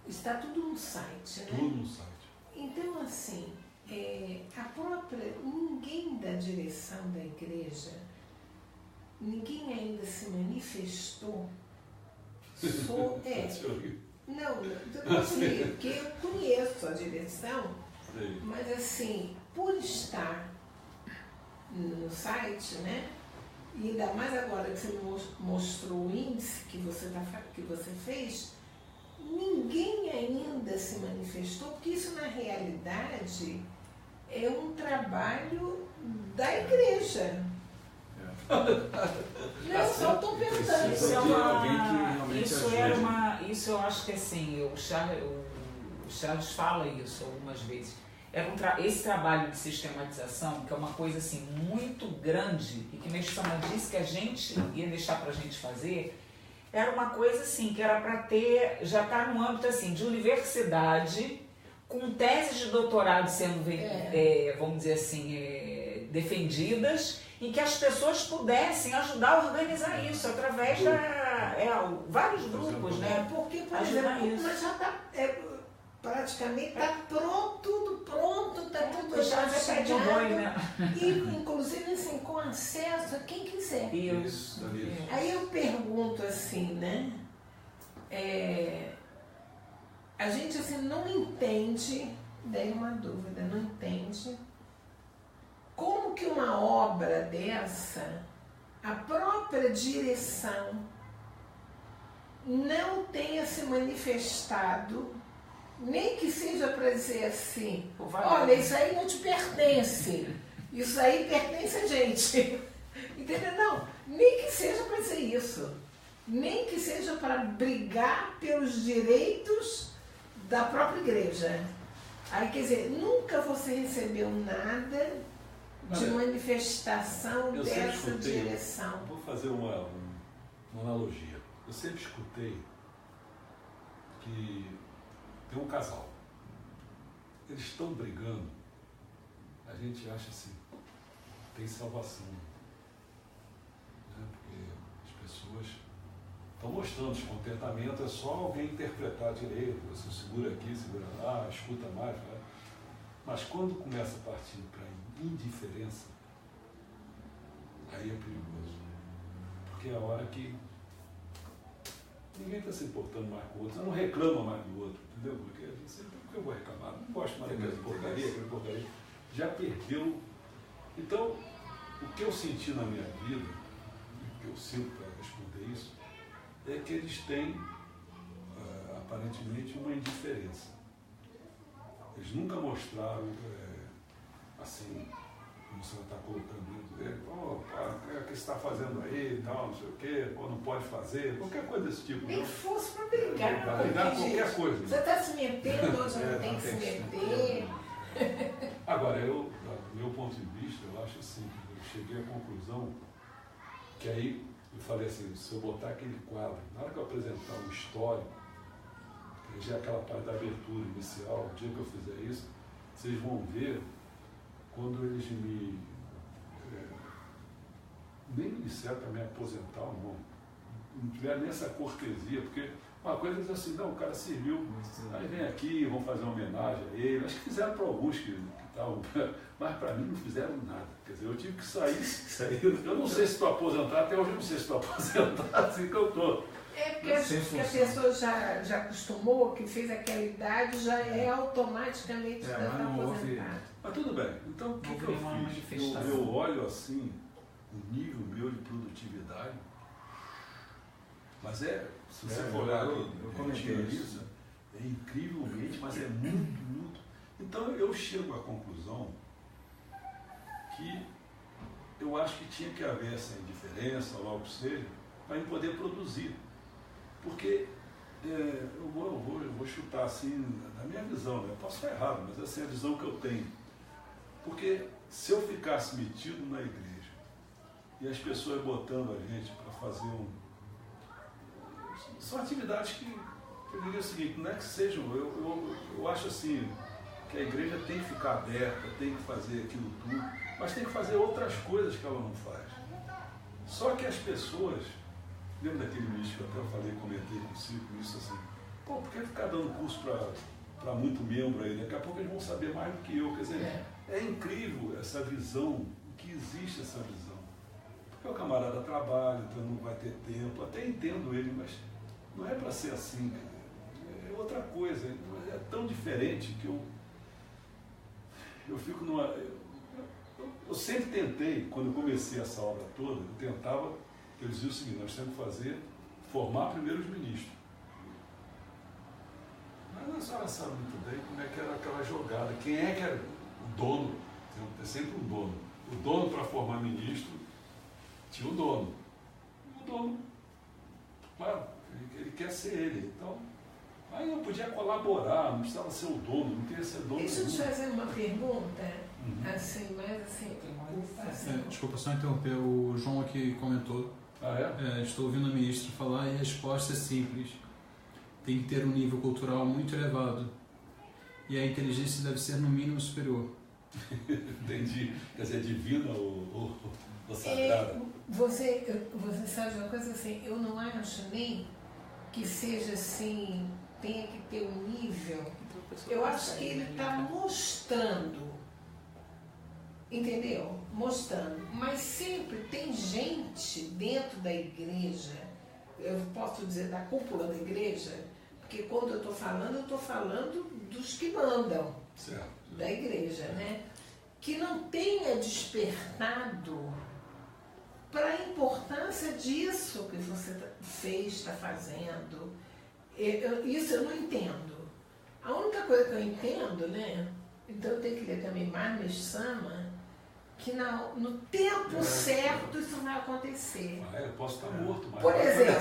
está tudo no site, né? Tudo no site. Então, assim, ninguém da direção da igreja, ninguém ainda se manifestou porque eu conheço a direção, mas assim, por estar no no site, né? E ainda mais agora que você mostrou o índice que você fez, ninguém ainda se manifestou, porque isso na realidade é um trabalho da igreja. Não, só estou perguntando. Isso eu acho que assim, o Charles fala isso algumas vezes. Esse trabalho de sistematização, que é uma coisa assim muito grande, e que minha Sama disse que a gente ia deixar para a gente fazer, era uma coisa assim, que era para ter, já está no âmbito assim, de universidade, com teses de doutorado sendo, vamos dizer assim, defendidas, em que as pessoas pudessem ajudar a organizar isso através vários grupos, né? Porque, por exemplo, mas já está praticamente está tudo pronto, está tudo já chegado, né? E inclusive assim, com acesso a quem quiser. Isso. Aí eu pergunto assim, né? A gente assim não entende, daí uma dúvida, não entende como que uma obra dessa, a própria direção não tenha se manifestado, nem que seja para dizer assim, olha, isso aí não te pertence, isso aí pertence a gente. Entendeu? Não, nem que seja para dizer isso, nem que seja para brigar pelos direitos da própria igreja. Aí, quer dizer, nunca você recebeu nada de manifestação dessa direção. Vou fazer uma analogia. Eu sempre escutei que tem um casal. Eles estão brigando. A gente acha assim, tem salvação. Né? Porque as pessoas estão mostrando descontentamento, é só alguém interpretar direito. Você segura aqui, segura lá, escuta mais. Né? Mas quando começa a partir para indiferença, aí é perigoso. Porque é a hora que ninguém está se importando mais com o outro, você não reclama mais do outro, entendeu? Porque a gente sempre, porque eu vou reclamar, não gosto mais daquela porcaria, aquela porcaria. Já perdeu. Então, o que eu senti na minha vida, o que eu sinto para responder isso, é que eles têm, aparentemente, uma indiferença. Eles nunca mostraram, assim, como você está colocando dentro, o que você está fazendo aí e tal, não sei o quê, ou não pode fazer, qualquer coisa desse tipo. Nem fosse para brigar. Para brigar qualquer coisa. Você está se metendo, ou você não tem que se meter. Agora, do meu ponto de vista, eu acho assim, eu cheguei à conclusão que aí eu falei assim, se eu botar aquele quadro, na hora que eu apresentar um histórico, que já é aquela parte da abertura inicial, o dia que eu fizer isso, vocês vão ver quando eles nem me disseram para me aposentar ou não tiveram nem essa cortesia, porque uma coisa é dizer assim, não, o cara serviu, aí vem aqui, vão fazer uma homenagem a ele, acho que fizeram para alguns que estavam, mas para mim não fizeram nada, quer dizer, eu tive que sair, eu não sei se estou aposentado, até hoje eu não sei se estou aposentado, assim que eu estou. Porque a pessoa já acostumou, que fez aquela idade, já é automaticamente aposentado. Mas tudo bem, então o que eu fiz? Eu olho assim, o nível meu de produtividade, mas se você for olhar eu comentei isso, é incrivelmente, mas é muito. Então eu chego à conclusão que eu acho que tinha que haver essa indiferença, ou algo que seja, para eu poder produzir. Porque eu vou chutar assim, na minha visão, eu posso estar errado, mas essa é a visão que eu tenho. Porque se eu ficasse metido na igreja e as pessoas botando a gente para fazer são atividades que eu diria o seguinte, não é que sejam, eu acho assim, que a igreja tem que ficar aberta, tem que fazer aquilo tudo, mas tem que fazer outras coisas que ela não faz. Só que as pessoas, lembra daquele ministro que eu até falei, comentei consigo, isso assim, por que ficar dando curso para muito membro aí? Daqui a pouco eles vão saber mais do que eu. Quer dizer, é incrível essa visão, que existe essa visão. Porque o camarada trabalha, então não vai ter tempo, até entendo ele, mas não é para ser assim, é outra coisa, é tão diferente que eu fico numa... Eu sempre tentei, quando eu comecei essa obra toda, eu dizia o seguinte, nós temos que formar primeiro os ministros. Mas a senhora sabe muito bem como é que era aquela jogada, quem é que era o dono, tem sempre um dono. O dono para formar ministro, tinha o dono. O dono, claro, ele quer ser ele, então, aí não podia colaborar, não precisava ser o dono, não queria ser dono. Deixa eu te fazer uma pergunta, assim, mais assim. Desculpa, só interromper, o João aqui comentou. Estou ouvindo a ministra falar e a resposta é simples. Tem que ter um nível cultural muito elevado e a inteligência deve ser no mínimo superior. Entendi. Quer dizer, divina ou sagrada? Você sabe uma coisa assim, eu não acho nem que seja assim, tenha que ter um nível. Eu acho que ele está mostrando, entendeu? Mostrando. Mas sempre tem gente dentro da igreja, eu posso dizer da cúpula da igreja, porque quando eu estou falando dos que mandam, certo, da igreja, né? Que não tenha despertado para a importância disso que você fez, está fazendo. Isso eu não entendo. A única coisa que eu entendo, né? Então eu tenho que ler também Marmes Sama, que no tempo certo isso vai acontecer. Eu posso estar morto, mas... Por exemplo,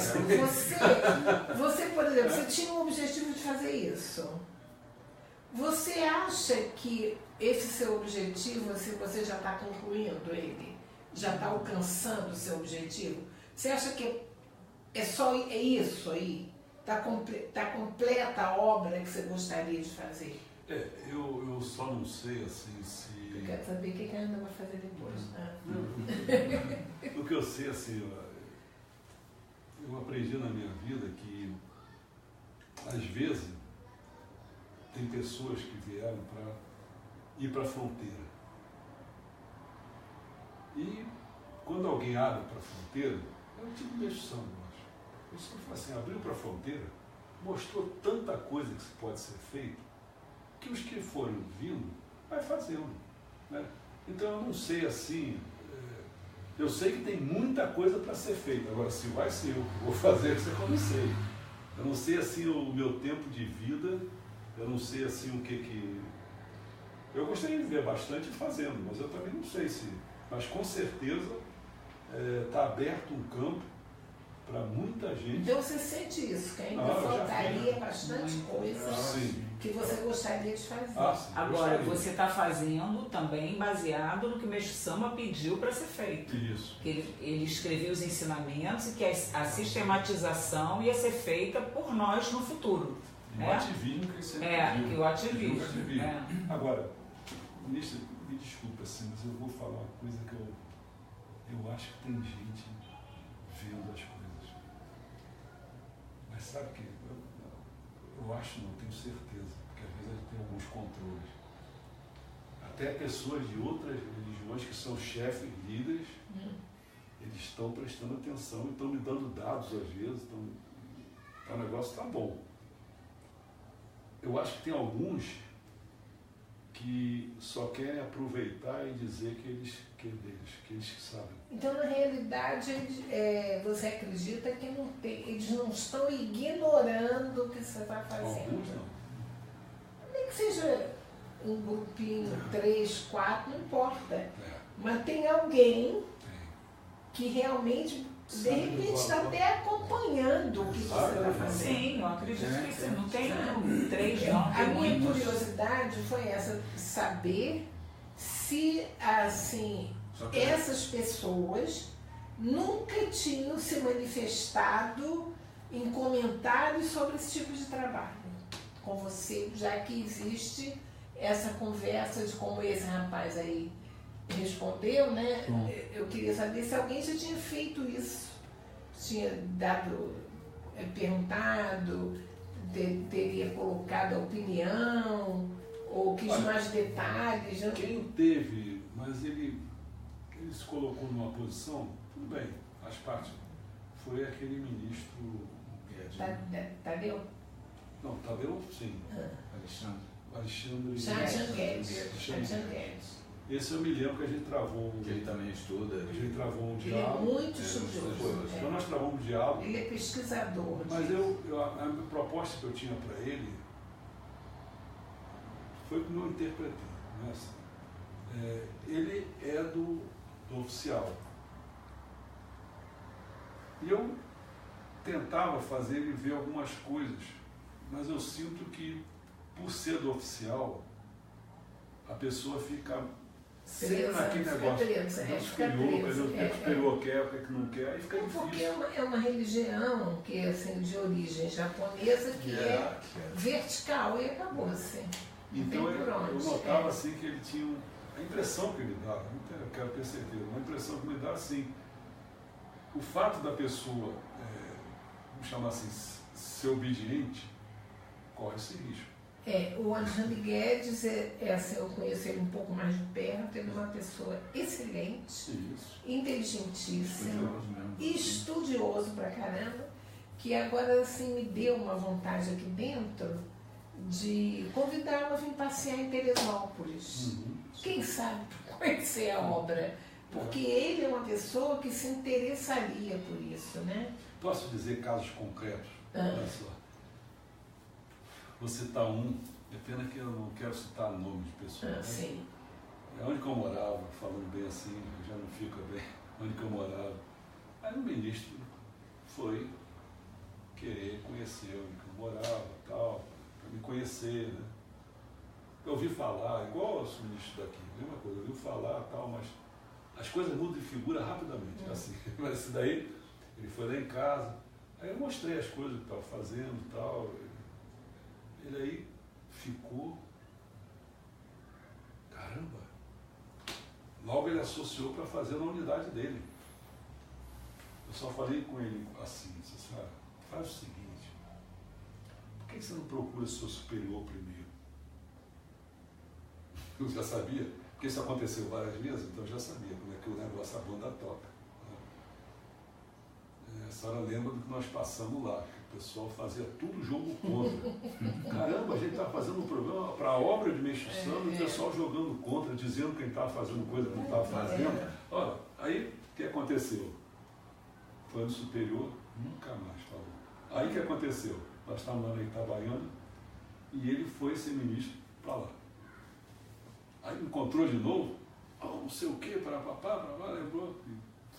você tinha um objetivo de fazer isso. Você acha que esse seu objetivo, se você já está concluindo ele, já está alcançando o seu objetivo? Você acha que é isso aí? Está completa a obra que você gostaria de fazer? Eu só não sei assim se... Eu quero saber o que a Ana vai fazer depois. O que eu sei assim, eu aprendi na minha vida que às vezes tem pessoas que vieram para ir para a fronteira. E quando alguém abre para a fronteira, é um tipo de mexão, eu acho. Eu sempre falo assim, abriu para a fronteira, mostrou tanta coisa que pode ser feito, que os que foram vindo, vai fazendo. Né? Então eu não sei assim, eu sei que tem muita coisa para ser feita. Agora, se vai ser eu que vou fazer, isso eu não sei. Eu não sei assim o meu tempo de vida, eu não sei assim o que... Eu gostaria de ver bastante fazendo, mas eu também não sei se... Mas com certeza está aberto um campo para muita gente. Então você sente isso, que ainda faltaria bastante coisa que você gostaria de fazer. Agora, você está fazendo também baseado no que o Mestre Sama pediu para ser feito. Isso. Que ele escreveu os ensinamentos e que a sistematização ia ser feita por nós no futuro. O ativismo que você pediu. Que o ativismo. Agora, ministro, me desculpa assim, mas eu vou falar uma coisa que eu acho que tem gente vendo as coisas. Mas sabe que eu acho, não tenho certeza, porque às vezes a gente tem alguns controles. Até pessoas de outras religiões que são chefes, líderes, eles estão prestando atenção e estão me dando dados às vezes, o negócio está bom. Eu acho que tem alguns que só querem aproveitar e dizer que eles sabem. Então, na realidade, você acredita que eles não estão ignorando o que você está fazendo? Alguns não. Nem que seja um grupinho, 3, 4, não importa. Mas tem alguém que realmente, de repente, está até acompanhando o que você está fazendo. Sim, eu acredito que você não tem 3, não. A minha curiosidade foi essa, saber se, assim, essas pessoas nunca tinham se manifestado em comentários sobre esse tipo de trabalho com você, já que existe essa conversa de como esse rapaz aí respondeu, né? Eu queria saber se alguém já tinha feito isso, tinha perguntado, teria colocado a opinião, ou quis mais detalhes. Quem teve, mas ele se colocou numa posição, tudo bem, faz parte. Foi aquele ministro Tadeu? Não, Tadeu sim. Alexandre Guedes. Esse eu me lembro que a gente travou. Que ele também estuda. A gente travou um Ele diálogo. é muito estudioso. Então nós travamos um diálogo. Ele é pesquisador. Mas a proposta que eu tinha para ele foi como eu interpretei. Né? Ele é do oficial. E eu tentava fazer ele ver algumas coisas, mas eu sinto que, por ser do oficial, a pessoa fica sempre naquele negócio. O que superior quer, o que não quer, aí fica difícil. Porque é uma religião que é assim, de origem japonesa, que é vertical, e acabou assim. Então eu notava assim que ele tinha a impressão que ele dava, não quero ter certeza, uma impressão que me dá assim, o fato da pessoa, vamos chamar assim, ser obediente, corre esse risco. O Alexandre Guedes, assim, eu conheço ele um pouco mais de perto, ele é uma pessoa excelente, inteligentíssima, estudioso pra caramba, que agora assim me deu uma vontade aqui dentro de convidá-lo a vir passear em Teresópolis. Quem sabe conhecer a obra, porque ele é uma pessoa que se interessaria por isso, né? Posso dizer casos concretos? Olha só. Vou citar um, é pena que eu não quero citar nome de pessoas. Sim. É onde que eu morava, falando bem assim, já não fica bem, onde que eu morava. Aí o ministro foi querer conhecer onde que eu morava, tal, para me conhecer, né? Eu ouvi falar, igual os ministros daqui, mesma coisa, eu ouvi falar, tal, mas as coisas mudam de figura rapidamente, assim. Mas isso daí, ele foi lá em casa, aí eu mostrei as coisas que estava fazendo e tal. Ele aí ficou, caramba, logo ele associou para fazer na unidade dele. Eu só falei com ele assim, sabe, faz o seguinte, por que você não procura seu superior primeiro? Eu já sabia, porque isso aconteceu várias vezes, então eu já sabia como é que o negócio, a banda toca. A senhora lembra do que nós passamos lá, que o pessoal fazia tudo jogo contra. Caramba, a gente está fazendo um programa para a obra de Meixo Sama e o pessoal jogando contra, dizendo que a gente estava fazendo coisa que não estava fazendo. Olha, aí o que aconteceu? Foi no superior, nunca mais falou. Aí o que aconteceu? Nós estávamos lá na Itabaiana e ele foi ser ministro para lá. Aí encontrou de novo, não sei o que, para lembrou.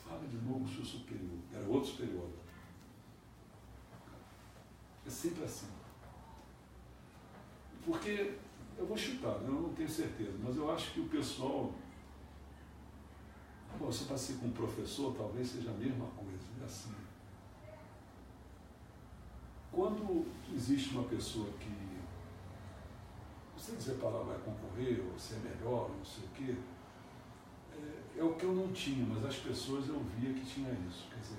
Fala de novo o seu superior. Era outro superior. É sempre assim. Porque, eu vou chutar, né? Eu não tenho certeza, mas eu acho que o pessoal, você para ser com um professor, talvez seja a mesma coisa. É assim. Quando existe uma pessoa que, não sei dizer para lá, vai concorrer, ou ser melhor, não sei o quê, é o que eu não tinha, mas as pessoas eu via que tinha isso. Quer dizer,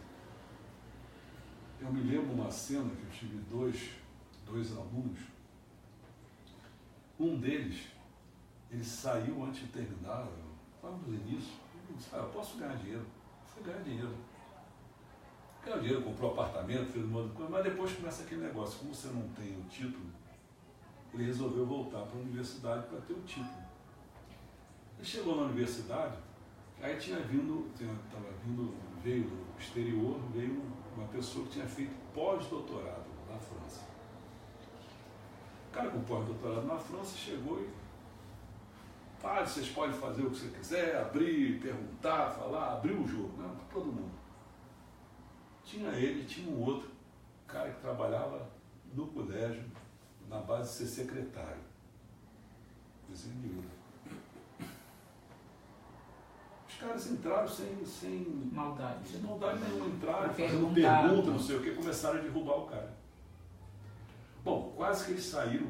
eu me lembro uma cena que eu tive dois alunos, um deles, ele saiu antes de terminar, estávamos no início, ele disse, eu posso ganhar dinheiro. Eu fui ganhar dinheiro. Ganhou dinheiro, comprou apartamento, fez um monte de coisa, mas depois começa aquele negócio, como você não tem o título, ele resolveu voltar para a universidade para ter o título. Ele chegou na universidade, aí veio do exterior, veio uma pessoa que tinha feito pós-doutorado na França. O cara com pós-doutorado na França chegou e vocês podem fazer o que você quiser, abrir, perguntar, falar, abrir o jogo, né? Para todo mundo. Tinha ele, tinha um outro cara que trabalhava no colégio, na base de ser secretário. Os caras entraram sem maldade. Sem maldade nenhuma, entraram fazendo pergunta, não sei o que, começaram a derrubar o cara. Bom, quase que eles saíram,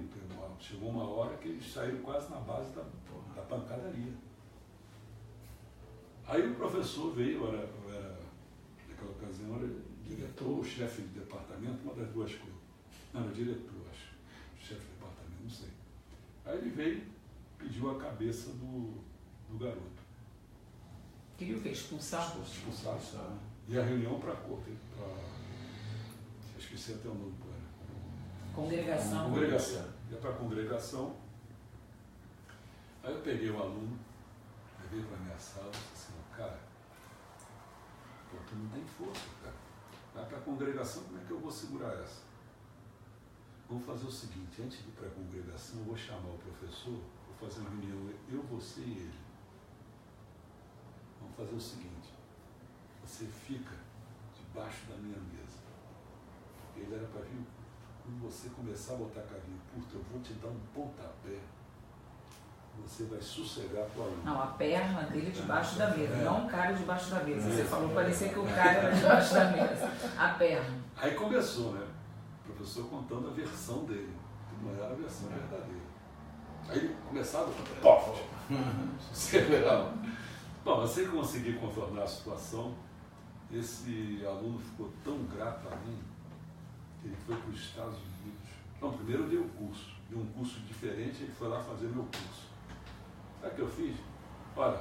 chegou uma hora que eles saíram quase na base da pancadaria. Aí o professor veio, naquela ocasião, era diretor ou chefe de departamento, uma das duas coisas. Não, era diretor, acho. Chefe de departamento, não sei. Aí ele veio, pediu a cabeça do garoto. Queria o quê? Expulsar? Expulsar. E a reunião para a corte, esqueci até o nome. Congregação. Ia para a congregação. Aí eu peguei o aluno, veio para minha sala e disse assim, cara, pô, tu não tem força, cara. Vai para a congregação, como é que eu vou segurar essa? Vamos fazer o seguinte, antes de ir para a congregação, eu vou chamar o professor, vou fazer uma reunião, eu, você e ele. Vamos fazer o seguinte, você fica debaixo da minha mesa. Ele era para vir, quando você começar a botar carrinho curto, eu vou te dar um pontapé. Você vai sossegar a tua aluna. Não, a perna dele debaixo da mesa, não o cara debaixo da mesa. Você falou, parecia que o cara era debaixo da mesa. A perna. Aí começou, né? O professor contando a versão dele, que não era a versão verdadeira. Aí começava, pof! Sossegar. Bom, assim que consegui contornar a situação, esse aluno ficou tão grato a mim, que ele foi para os Estados Unidos. Não, primeiro eu dei um curso. Dei um curso diferente, ele foi lá fazer meu curso. Sabe o que eu fiz? Olha,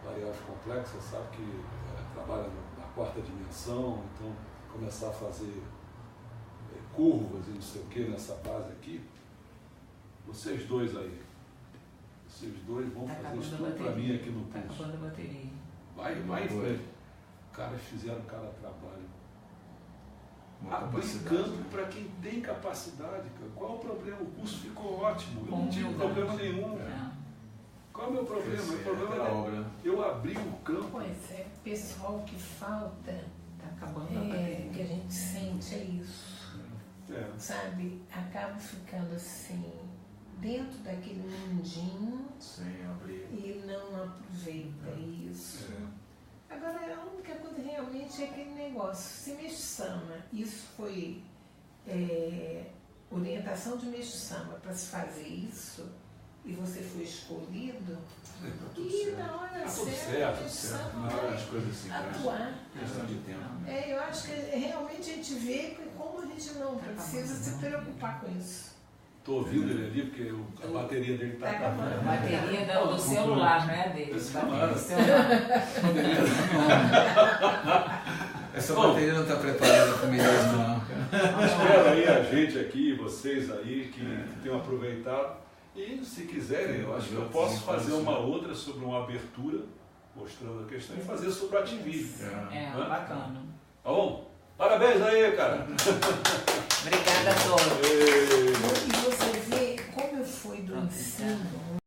variáveis complexas, sabe que trabalha na quarta dimensão, então começar a fazer curvas e não sei o que nessa base aqui. Vocês dois aí, vocês dois vão fazer isso tudo para mim aqui no curso. Tá acabando a bateria. Vai em frente. Caras fizeram cada trabalho. Abrir campo para quem tem capacidade, cara. Qual o problema? O curso ficou ótimo. Eu não tive problema nenhum. Qual é o meu problema? O problema é eu abri o campo. Pois é, pessoal que falta, tá acabando a bateria. que a gente sente é isso. Sabe? Acaba ficando assim, dentro daquele mundinho. Sem abrir. E não aproveita isso. Agora, a única coisa realmente é aquele negócio, se Meixo Sama, isso foi orientação de Meixo Sama para se fazer isso, e você foi escolhido, e na hora certa, Meixo Sama vai atuar. Questão de tempo. Eu acho que realmente a gente vê como a gente não precisa se preocupar com isso. Estou ouvindo ele ali, porque a bateria dele está acabando. A bateria do celular, né, dele? Celular. Essa bateria não está preparada para o mesmo, não. Espero aí a gente aqui, vocês aí, que tenham aproveitado. E se quiserem, eu acho que eu posso fazer uma outra sobre uma abertura, mostrando a questão, e fazer sobre o ativismo. Bacana. Tá bom? Parabéns aí, cara. Obrigada a todos. E você vê como eu fui do ensino